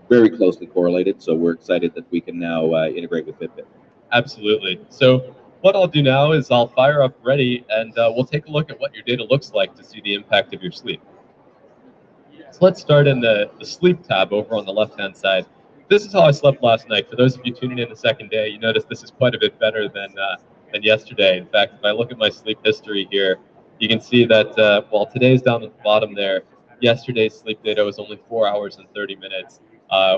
very closely correlated. So we're excited that we can now integrate with Fitbit. Absolutely. So what I'll do now is I'll fire up Readi, and we'll take a look at what your data looks like to see the impact of your sleep. So let's start in the sleep tab over on the left-hand side. This is how I slept last night. For those of you tuning in the second day, you notice this is quite a bit better than yesterday. In fact, if I look at my sleep history here, you can see that while today's down at the bottom there, yesterday's sleep data was only 4 hours and 30 minutes.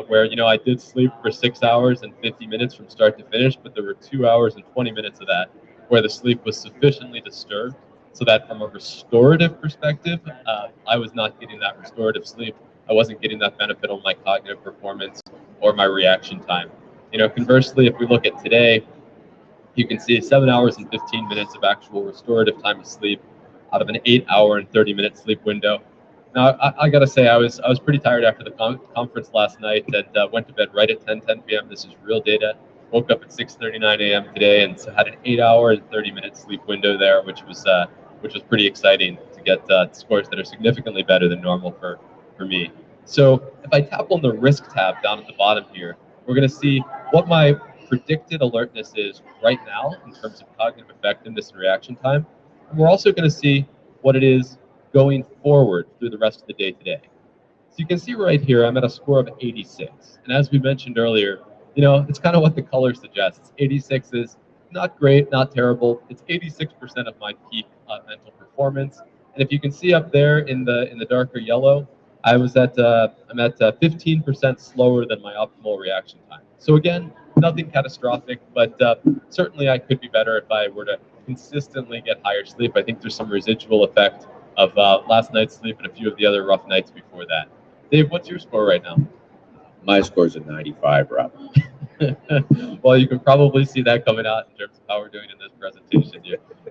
Where I did sleep for 6 hours and 50 minutes from start to finish, but there were 2 hours and 20 minutes of that where the sleep was sufficiently disturbed so that from a restorative perspective, I was not getting that restorative sleep. I wasn't getting that benefit on my cognitive performance or my reaction time. Conversely, if we look at today, you can see 7 hours and 15 minutes of actual restorative time of sleep out of an 8 hour and 30 minute sleep window. Now, I got to say, I was pretty tired after the conference last night and went to bed right at 10 p.m. This is real data. Woke up at 6:39 a.m. today and had an 8 hour and 30 minute sleep window there, which was pretty exciting to get scores that are significantly better than normal for me. So if I tap on the risk tab down at the bottom here, we're going to see what my predicted alertness is right now in terms of cognitive effectiveness and reaction time. And we're also going to see what it is going forward through the rest of the day today. So you can see right here, I'm at a score of 86. And as we mentioned earlier, it's kind of what the color suggests. 86 is not great, not terrible. It's 86% of my peak mental performance. And if you can see up there in the darker yellow, I'm at 15% slower than my optimal reaction time. So again, nothing catastrophic, but certainly I could be better if I were to consistently get higher sleep. I think there's some residual effect of last night's sleep and a few of the other rough nights before that. Dave, what's your score right now? My score's at 95, Rob. Well, you can probably see that coming out in terms of how we're doing in this presentation.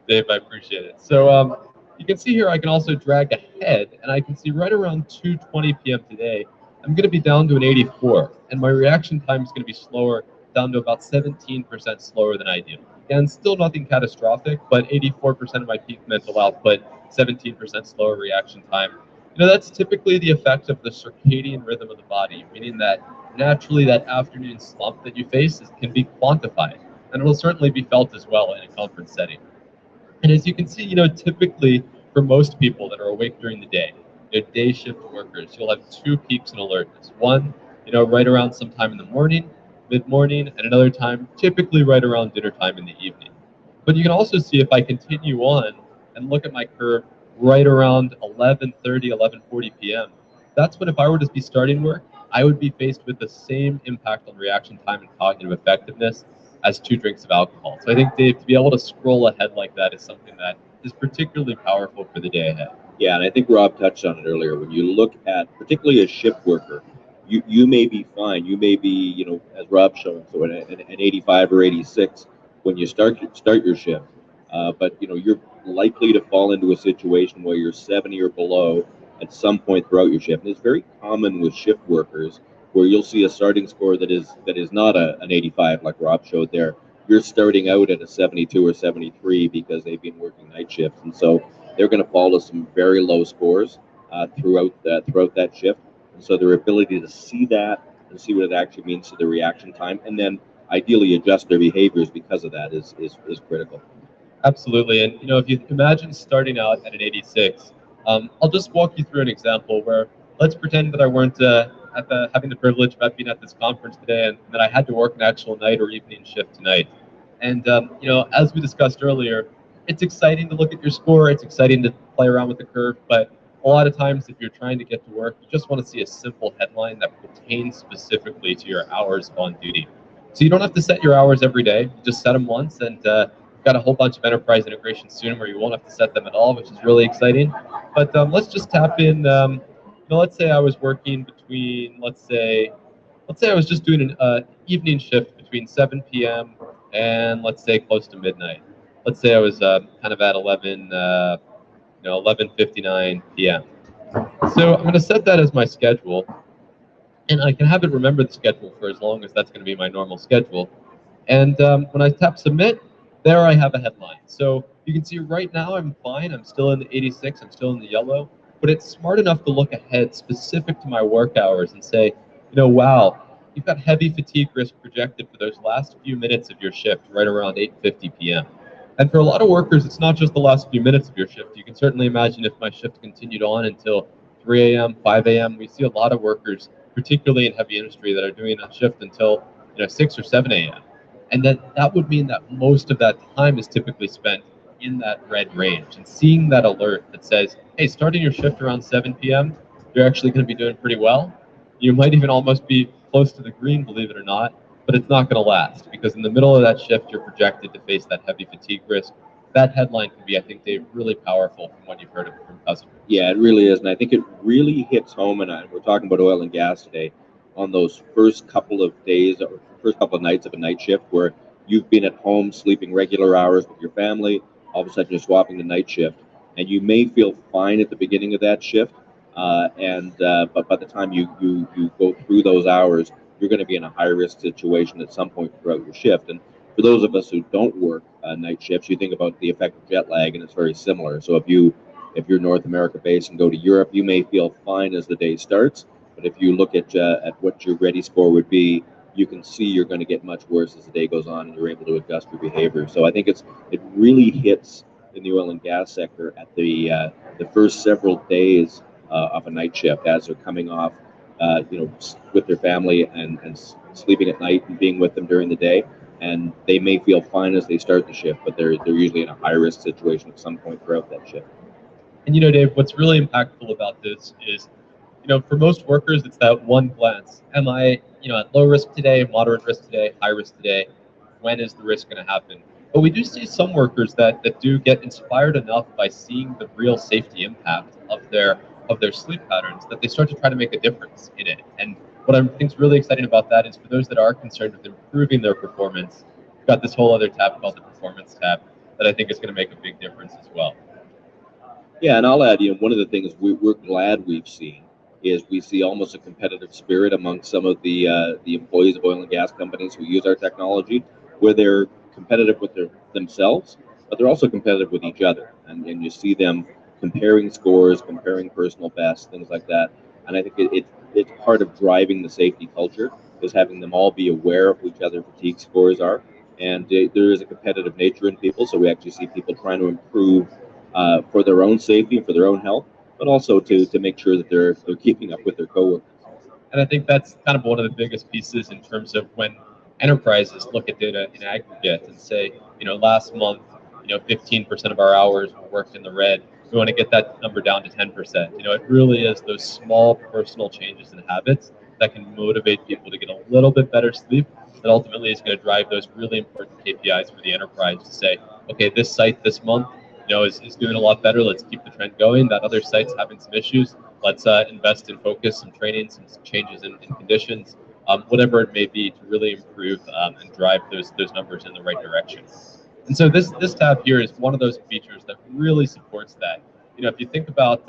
Dave, I appreciate it. So you can see here I can also drag ahead, and I can see right around 2:20 p.m. today, I'm going to be down to an 84, and my reaction time is going to be slower, down to about 17% slower than ideal. Again, still nothing catastrophic, but 84% of my peak mental output, 17% slower reaction time. That's typically the effect of the circadian rhythm of the body, meaning that naturally that afternoon slump that you face can be quantified, and it'll certainly be felt as well in a conference setting. And as you can see, typically for most people that are awake during the day, day shift workers, you'll have two peaks in alertness. One, right around sometime in the morning, mid-morning, and another time, typically right around dinner time in the evening. But you can also see if I continue on and look at my curve right around 11:30, 11:40 p.m., that's when if I were to be starting work, I would be faced with the same impact on reaction time and cognitive effectiveness as 2 drinks of alcohol. So I think, Dave, to be able to scroll ahead like that is something that is particularly powerful for the day ahead. Yeah, and I think Rob touched on it earlier. When you look at, particularly a shift worker, you may be fine. You may be, as Rob showed, so an 85 or 86 when you start your shift. But you're likely to fall into a situation where you're 70 or below at some point throughout your shift. And it's very common with shift workers where you'll see a starting score that is not an 85 like Rob showed there. You're starting out at a 72 or 73 because they've been working night shifts, and so they're going to fall to some very low scores throughout that shift. And so their ability to see that and see what it actually means to their reaction time, and then ideally adjust their behaviors because of that is critical. Absolutely, and if you imagine starting out at an 86, I'll just walk you through an example where let's pretend that I weren't having the privilege of being at this conference today and that I had to work an actual night or evening shift tonight. And as we discussed earlier, it's exciting to look at your score. It's exciting to play around with the curve, but a lot of times, if you're trying to get to work, you just want to see a simple headline that pertains specifically to your hours on duty. So you don't have to set your hours every day. Just set them once, and you've got a whole bunch of enterprise integrations soon where you won't have to set them at all, which is really exciting. But let's just tap in. Let's say I was working between, let's say I was just doing an evening shift between 7 p.m. and let's say close to midnight. Let's say I was kind of at 11:59 p.m. So I'm going to set that as my schedule, and I can have it remember the schedule for as long as that's going to be my normal schedule. And when I tap submit, there I have a headline. So you can see right now I'm fine. I'm still in the 86. I'm still in the yellow. But it's smart enough to look ahead specific to my work hours and say, wow, you've got heavy fatigue risk projected for those last few minutes of your shift right around 8:50 p.m. And for a lot of workers, it's not just the last few minutes of your shift. You can certainly imagine if my shift continued on until 3 a.m., 5 a.m. We see a lot of workers, particularly in heavy industry, that are doing a shift until 6 or 7 a.m. And that would mean that most of that time is typically spent in that red range. And seeing that alert that says, hey, starting your shift around 7 p.m., you're actually going to be doing pretty well. You might even almost be close to the green, believe it or not, but it's not going to last because in the middle of that shift, you're projected to face that heavy fatigue risk. That headline can be, I think, Dave, really powerful from what you've heard of from customers. Yeah, it really is. And I think it really hits home, and we're talking about oil and gas today, on those first couple of days or first couple of nights of a night shift where you've been at home sleeping regular hours with your family. All of a sudden, you're swapping the night shift. And you may feel fine at the beginning of that shift, but by the time you go through those hours, you're going to be in a high-risk situation at some point throughout your shift. And for those of us who don't work night shifts, you think about the effect of jet lag, and it's very similar. So if you're North America based and go to Europe, you may feel fine as the day starts, but if you look at what your Readi score would be, you can see you're going to get much worse as the day goes on, and you're able to adjust your behavior. So I think it really hits in the oil and gas sector at the first several days of a night shift as they're coming off, with their family and sleeping at night and being with them during the day. And they may feel fine as they start the shift, but they're usually in a high risk situation at some point throughout that shift. And Dave, what's really impactful about this is, for most workers, it's that one glance. Am I, at low risk today, moderate risk today, high risk today? When is the risk going to happen? But we do see some workers that do get inspired enough by seeing the real safety impact of their sleep patterns that they start to try to make a difference in it. And what I think is really exciting about that is for those that are concerned with improving their performance, we've got this whole other tab called the Performance tab that I think is going to make a big difference as well. Yeah, and I'll add, one of the things we're glad we've seen is we see almost a competitive spirit among some of the employees of oil and gas companies who use our technology, where they're competitive with themselves, but they're also competitive with each other. And you see them comparing scores, comparing personal bests, things like that. And I think it's part of driving the safety culture, is having them all be aware of who each other's fatigue scores are. And there is a competitive nature in people, so we actually see people trying to improve for their own safety and for their own health, but also to make sure that they're keeping up with their coworkers. And I think that's kind of one of the biggest pieces in terms of when enterprises look at data in aggregate and say, last month, 15% of our hours were worked in the red. We want to get that number down to 10%. It really is those small personal changes in habits that can motivate people to get a little bit better sleep that ultimately is going to drive those really important KPIs for the enterprise to say, okay, this site this month, is doing a lot better. Let's keep the trend going. That other site's having some issues. Let's invest in focus, some training, some changes in conditions, whatever it may be, to really improve and drive those numbers in the right direction. And so this tab here is one of those features that really supports that. If you think about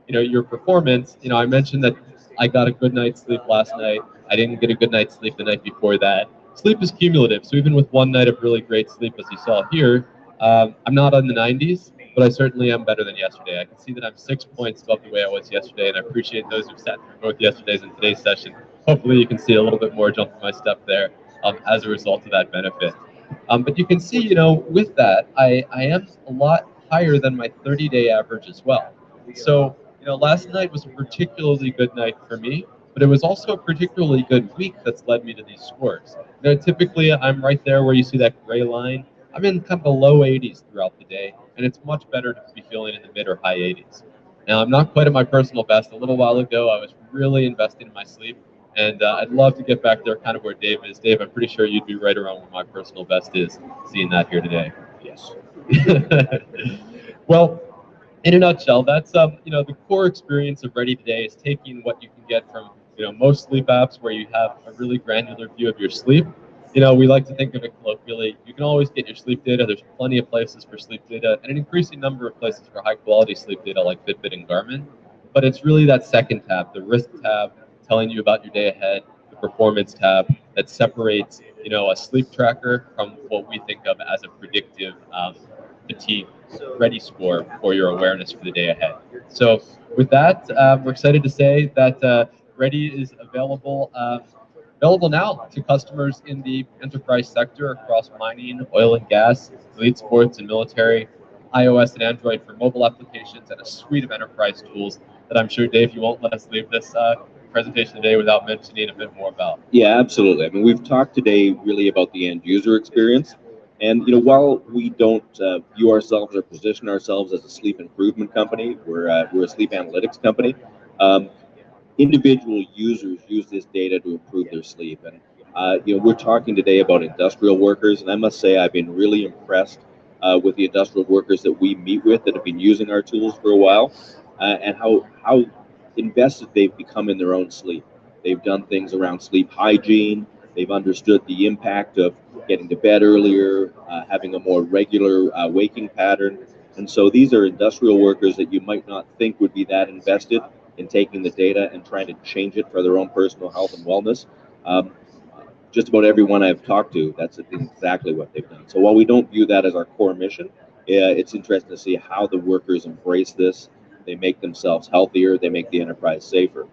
your performance, I mentioned that I got a good night's sleep last night. I didn't get a good night's sleep the night before that. Sleep is cumulative, so even with one night of really great sleep, as you saw here, I'm not in the 90s, but I certainly am better than yesterday. I can see that I'm 6 points above the way I was yesterday, and I appreciate those who've sat through both yesterday's and today's session. Hopefully you can see a little bit more jumping my step there as a result of that benefit. But you can see, with that, I am a lot higher than my 30-day average as well. So, last night was a particularly good night for me. but it was also a particularly good week that's led me to these scores. Typically, I'm right there where you see that gray line. I'm in kind of the low 80s throughout the day, and it's much better to be feeling in the mid or high 80s. Now, I'm not quite at my personal best. A little while ago, I was really investing in my sleep, and I'd love to get back there kind of where Dave is. Dave, I'm pretty sure you'd be right around where my personal best is, seeing that here today. Yes. Well, in a nutshell, that's the core experience of Ready today is taking what you can get from most sleep apps where you have a really granular view of your sleep. We like to think of it colloquially. You can always get your sleep data. There's plenty of places for sleep data and an increasing number of places for high quality sleep data like Fitbit and Garmin. But it's really that second tab, the risk tab, telling you about your day ahead, the performance tab that separates a sleep tracker from what we think of as a predictive fatigue ready score for your awareness for the day ahead. So with that, we're excited to say that Ready is available now to customers in the enterprise sector across mining, oil and gas, elite sports and military, iOS and Android for mobile applications, and a suite of enterprise tools that I'm sure, Dave, you won't let us leave this presentation today without mentioning a bit more about. Yeah, absolutely. I mean, we've talked today really about the end user experience. And while we don't view ourselves or position ourselves as a sleep improvement company, we're a sleep analytics company. Individual users use this data to improve their sleep, and we're talking today about industrial workers, and I must say I've been really impressed with the industrial workers that we meet with that have been using our tools for a while, and how invested they've become in their own sleep. They've done things around sleep hygiene. They've understood the impact of getting to bed earlier, having a more regular waking pattern. And so these are industrial workers that you might not think would be that invested in taking the data and trying to change it for their own personal health and wellness. Just about everyone I've talked to, that's exactly what they've done. So while we don't view that as our core mission, it's interesting to see how the workers embrace this. They make themselves healthier, they make the enterprise safer.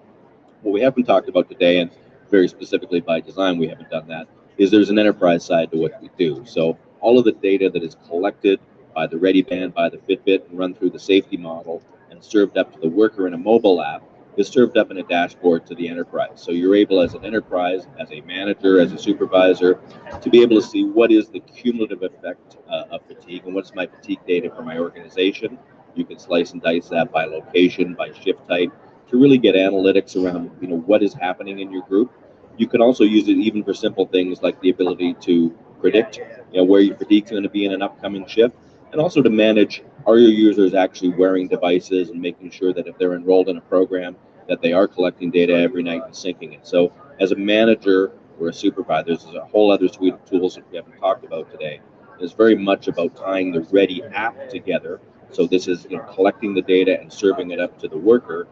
What we haven't talked about today, and very specifically by design we haven't done that, is there's an enterprise side to what we do. So all of the data that is collected by the Ready Band, by the Fitbit, and run through the safety model and served up to the worker in a mobile app is served up in a dashboard to the enterprise. So you're able as an enterprise, as a manager, as a supervisor, to be able to see what is the cumulative effect of fatigue and what's my fatigue data for my organization. You can slice and dice that by location, by shift type, to really get analytics around what is happening in your group. You can also use it even for simple things like the ability to predict where your fatigue is going to be in an upcoming shift, and also to manage, are your users actually wearing devices and making sure that if they're enrolled in a program that they are collecting data every night and syncing it. So as a manager or a supervisor, there's a whole other suite of tools that we haven't talked about today. It's very much about tying the Ready app together. So this is collecting the data and serving it up to the worker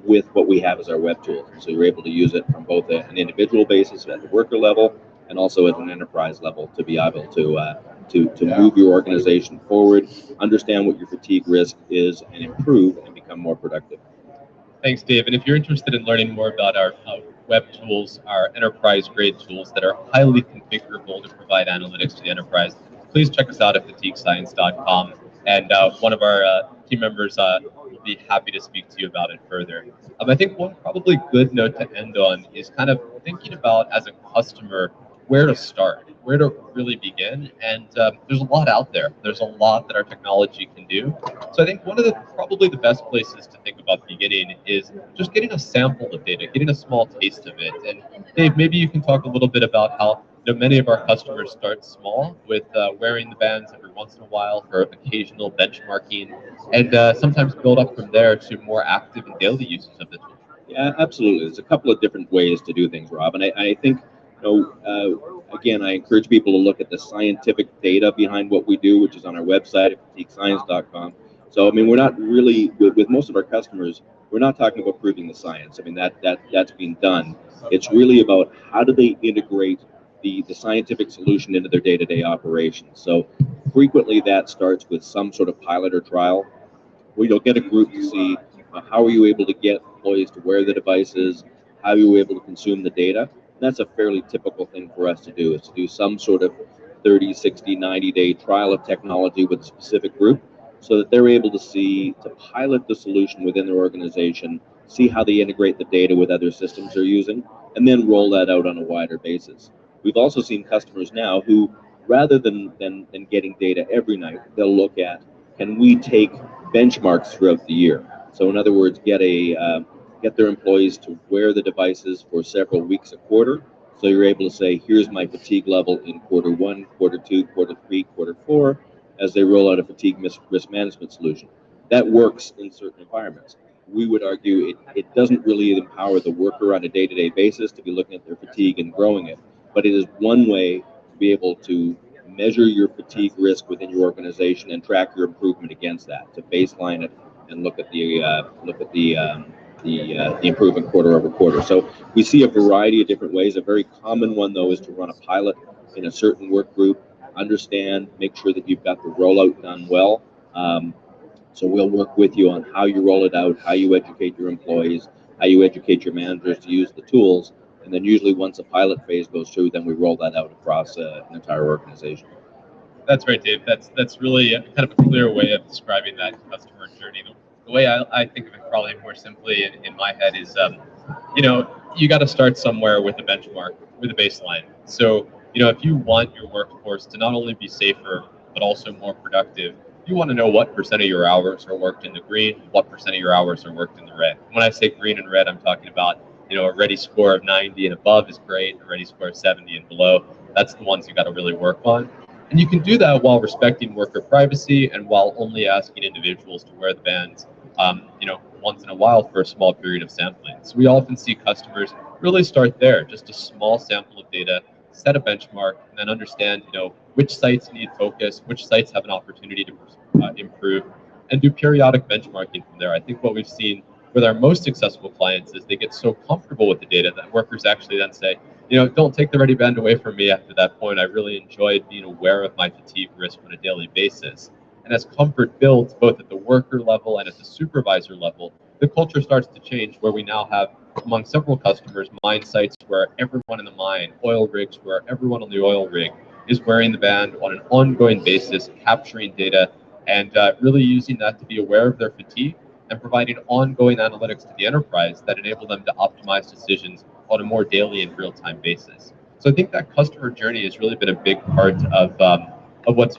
with what we have as our web tools. So you're able to use it from both an individual basis at the worker level and also at an enterprise level to be able to move your organization forward, understand what your fatigue risk is, and improve and become more productive. Thanks, Dave. And if you're interested in learning more about our web tools, our enterprise-grade tools that are highly configurable to provide analytics to the enterprise, please check us out at fatiguescience.com. And one of our team members will be happy to speak to you about it further. I think one probably good note to end on is kind of thinking about, as a customer, where to start, where to really begin. And there's a lot out there. There's a lot that our technology can do. So I think one of probably the best places to think about beginning is just getting a sample of data, getting a small taste of it. And Dave, maybe you can talk a little bit about how many of our customers start small with wearing the bands every once in a while for occasional benchmarking, and sometimes build up from there to more active and daily uses of the tool. Yeah, absolutely. There's a couple of different ways to do things, Rob, and I think again, I encourage people to look at the scientific data behind what we do, which is on our website at fatiguescience.com. So, I mean, we're not really, with most of our customers, we're not talking about proving the science. I mean, that's been done. It's really about how do they integrate the scientific solution into their day-to-day operations. So frequently that starts with some sort of pilot or trial where you'll get a group to see how are you able to get employees to wear the devices, how are you able to consume the data. And that's a fairly typical thing for us to do, is to do some sort of 30, 60, 90-day trial of technology with a specific group so that they're able to pilot the solution within their organization, see how they integrate the data with other systems they're using, and then roll that out on a wider basis. We've also seen customers now who, rather than getting data every night, they'll look at, can we take benchmarks throughout the year? So in other words, get their employees to wear the devices for several weeks a quarter. So you're able to say, here's my fatigue level in quarter 1, quarter 2, quarter 3, quarter 4, as they roll out a fatigue risk management solution. That works in certain environments. We would argue it doesn't really empower the worker on a day-to-day basis to be looking at their fatigue and growing it, but it is one way to be able to measure your fatigue risk within your organization and track your improvement against that, to baseline it and look at the improvement quarter over quarter. So we see a variety of different ways. A very common one, though, is to run a pilot in a certain work group, understand, make sure that you've got the rollout done well. So we'll work with you on how you roll it out, how you educate your employees, how you educate your managers to use the tools. And then usually once a pilot phase goes through, then we roll that out across an entire organization. That's right, Dave. That's really kind of a clear way of describing that customer journey. The way I think of it probably more simply in my head is, you got to start somewhere with a benchmark, with a baseline. So, if you want your workforce to not only be safer, but also more productive, you want to know what % of your hours are worked in the green, what % of your hours are worked in the red. When I say green and red, I'm talking about, a Readi score of 90 and above is great, a Readi score of 70 and below. That's the ones you got to really work on. And you can do that while respecting worker privacy and while only asking individuals to wear the bands, once in a while for a small period of sampling. So we often see customers really start there, just a small sample of data, set a benchmark, and then understand, which sites need focus, which sites have an opportunity to improve, and do periodic benchmarking from there. I think what we've seen with our most successful clients is they get so comfortable with the data that workers actually then say, don't take the Readi band away from me after that point. I really enjoyed being aware of my fatigue risk on a daily basis. And as comfort builds, both at the worker level and at the supervisor level, the culture starts to change, where we now have, among several customers, mine sites where everyone in the mine, oil rigs where everyone on the oil rig is wearing the band on an ongoing basis, capturing data, and really using that to be aware of their fatigue and providing ongoing analytics to the enterprise that enable them to optimize decisions on a more daily and real-time basis. So I think that customer journey has really been a big part of what's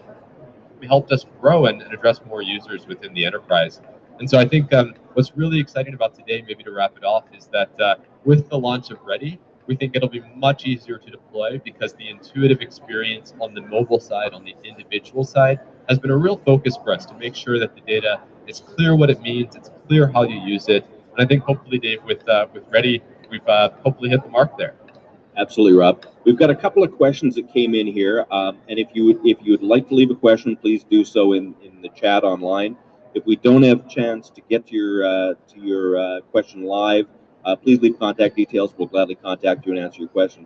helped us grow and address more users within the enterprise. And so I think what's really exciting about today, maybe to wrap it off, is that with the launch of Readi, we think it'll be much easier to deploy because the intuitive experience on the mobile side, on the individual side, has been a real focus for us to make sure that the data is clear what it means, it's clear how you use it. And I think hopefully, Dave, with Readi, we've hopefully hit the mark there. Absolutely, Rob. We've got a couple of questions that came in here, and if you would like to leave a question, please do so in the chat online. If we don't have a chance to get to your question live, please leave contact details. We'll gladly contact you and answer your question.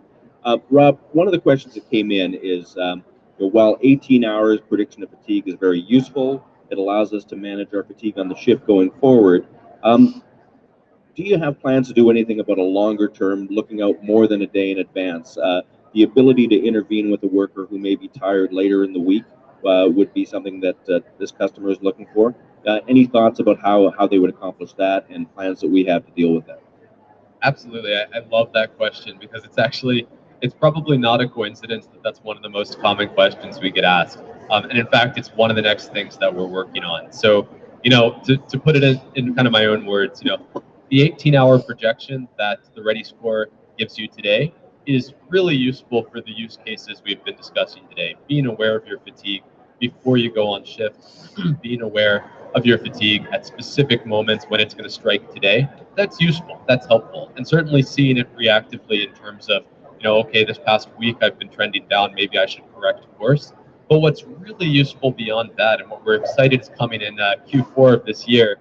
Rob, one of the questions that came in is, while 18 hours prediction of fatigue is very useful, it allows us to manage our fatigue on the shift going forward. Do you have plans to do anything about a longer term, looking out more than a day in advance? The ability to intervene with a worker who may be tired later in the week would be something that this customer is looking for. Any thoughts about how they would accomplish that and plans that we have to deal with that? Absolutely. I love that question because it's probably not a coincidence that that's one of the most common questions we get asked. And in fact, it's one of the next things that we're working on. So, to put it in kind of my own words, the 18-hour projection that the Readi score gives you today is really useful for the use cases we've been discussing today. Being aware of your fatigue before you go on shift, being aware of your fatigue at specific moments when it's going to strike today, that's useful, that's helpful. And certainly seeing it reactively in terms of, okay, this past week I've been trending down, maybe I should correct course. But what's really useful beyond that, and what we're excited is coming in Q4 of this year,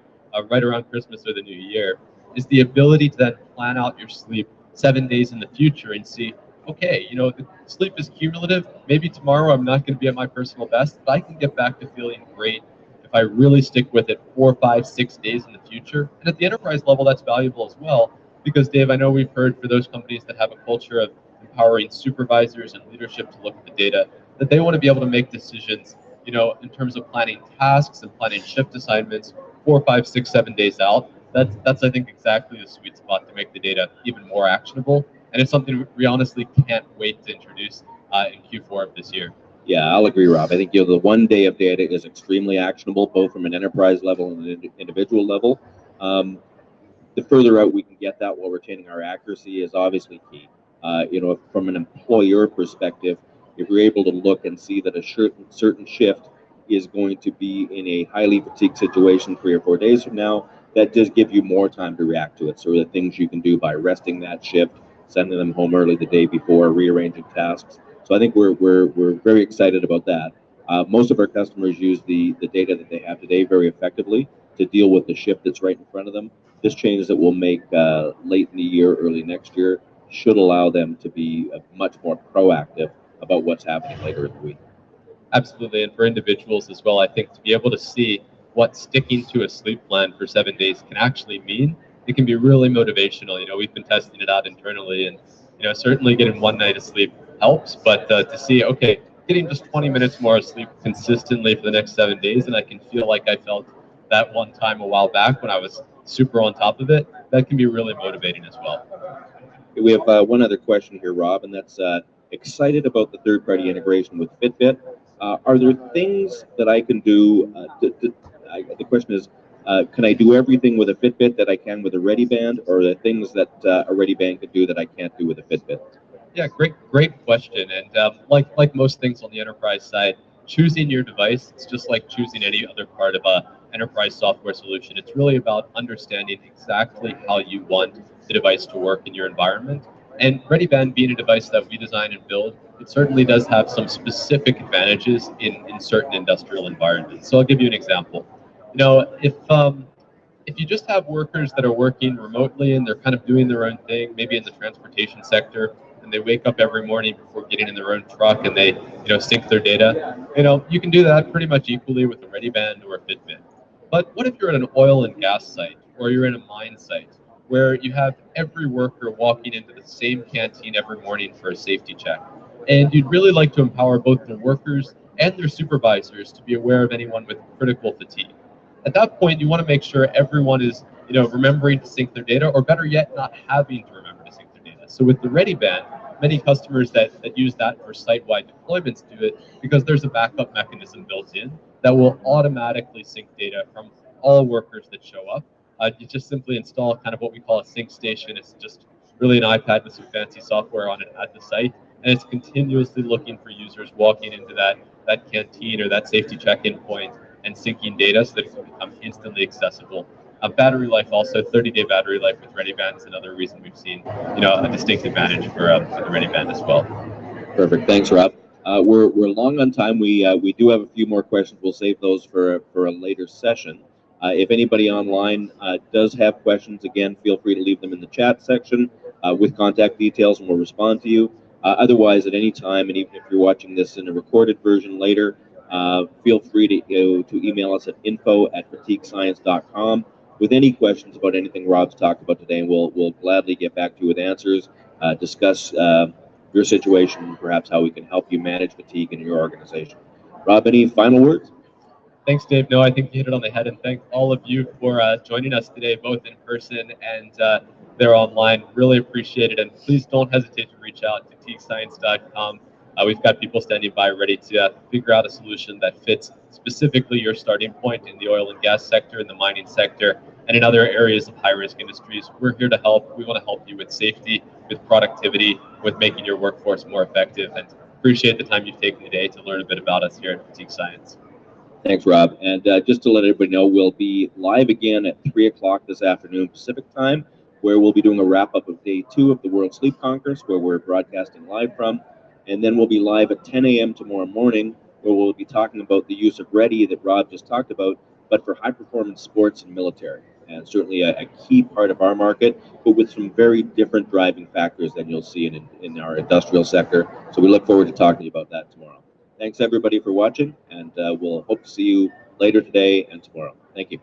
right around Christmas or the new year, is the ability to then plan out your sleep 7 days in the future and see, okay, the sleep is cumulative. Maybe tomorrow I'm not going to be at my personal best, but I can get back to feeling great if I really stick with it 4, 5, 6 days in the future. And at the enterprise level, that's valuable as well, because Dave, I know we've heard for those companies that have a culture of empowering supervisors and leadership to look at the data, that they want to be able to make decisions, in terms of planning tasks and planning shift assignments 4, 5, 6, 7 days out. That's I think exactly the sweet spot to make the data even more actionable, and it's something we honestly can't wait to introduce in Q4 of this year. Yeah, I'll agree, Rob. I think the 1 day of data is extremely actionable, both from an enterprise level and an individual level. The further out we can get that while retaining our accuracy is obviously key. From an employer perspective, if you're able to look and see that a certain shift is going to be in a highly fatigued situation 3 or 4 days from now, that does give you more time to react to it. So the things you can do by resting that shift, sending them home early the day before, rearranging tasks. So I think we're very excited about that. Most of our customers use the data that they have today very effectively to deal with the shift that's right in front of them. This change that we'll make late in the year, early next year, should allow them to be much more proactive about what's happening later in the week. Absolutely, and for individuals as well, I think to be able to see what sticking to a sleep plan for 7 days can actually mean, it can be really motivational. We've been testing it out internally, and certainly getting 1 night of sleep helps, but to see, okay, getting just 20 minutes more of sleep consistently for the next 7 days, and I can feel like I felt that one time a while back when I was super on top of it, that can be really motivating as well. We have one other question here, Rob, and that's excited about the third-party integration with Fitbit. Are there things that I can do? The question is, can I do everything with a Fitbit that I can with a Readi band, or are there things that a Readi band could do that I can't do with a Fitbit? Yeah, great question. And like most things on the enterprise side, choosing your device, it's just like choosing any other part of a enterprise software solution. It's really about understanding exactly how you want the device to work in your environment. And Readi Band being a device that we design and build, it certainly does have some specific advantages in certain industrial environments. So I'll give you an example. If you just have workers that are working remotely and they're kind of doing their own thing, maybe in the transportation sector, and they wake up every morning before getting in their own truck and they sync their data, you can do that pretty much equally with a Readi Band or a Fitbit. But what if you're at an oil and gas site, or you're in a mine site, where you have every worker walking into the same canteen every morning for a safety check, and you'd really like to empower both the workers and their supervisors to be aware of anyone with critical fatigue? At that point, you want to make sure everyone is, remembering to sync their data, or better yet, not having to remember to sync their data. So with the Readi Band, many customers that use that for site-wide deployments do it because there's a backup mechanism built in that will automatically sync data from all workers that show up. You just simply install kind of what we call a sync station. It's just really an iPad with some fancy software on it at the site, and it's continuously looking for users walking into that canteen or that safety check-in point and syncing data so that it can become instantly accessible. Battery life also, 30-day battery life with Readi Band is another reason we've seen, a distinct advantage for the Readi Band as well. Perfect. Thanks, Rob. We're long on time. We do have a few more questions. We'll save those for a later session. If anybody online does have questions, again, feel free to leave them in the chat section with contact details, and we'll respond to you. Otherwise, at any time, and even if you're watching this in a recorded version later, feel free to email us at info@fatiguescience.com with any questions about anything Rob's talked about today, and we'll gladly get back to you with answers, discuss your situation, and perhaps how we can help you manage fatigue in your organization. Rob, any final words? Thanks, Dave. No, I think you hit it on the head, and thank all of you for joining us today, both in person and there online. Really appreciate it, and please don't hesitate to reach out to fatiguescience.com. We've got people standing by ready to figure out a solution that fits specifically your starting point in the oil and gas sector, in the mining sector, and in other areas of high-risk industries. We're here to help. We want to help you with safety, with productivity, with making your workforce more effective, and appreciate the time you've taken today to learn a bit about us here at Fatigue Science. Thanks, Rob. And just to let everybody know, we'll be live again at 3 o'clock this afternoon Pacific time, where we'll be doing a wrap-up of Day 2 of the World Sleep Congress, where we're broadcasting live from. And then we'll be live at 10 a.m. tomorrow morning, where we'll be talking about the use of Readi that Rob just talked about, but for high-performance sports and military. And certainly a key part of our market, but with some very different driving factors than you'll see in our industrial sector. So we look forward to talking to you about that tomorrow. Thanks, everybody, for watching, and we'll hope to see you later today and tomorrow. Thank you.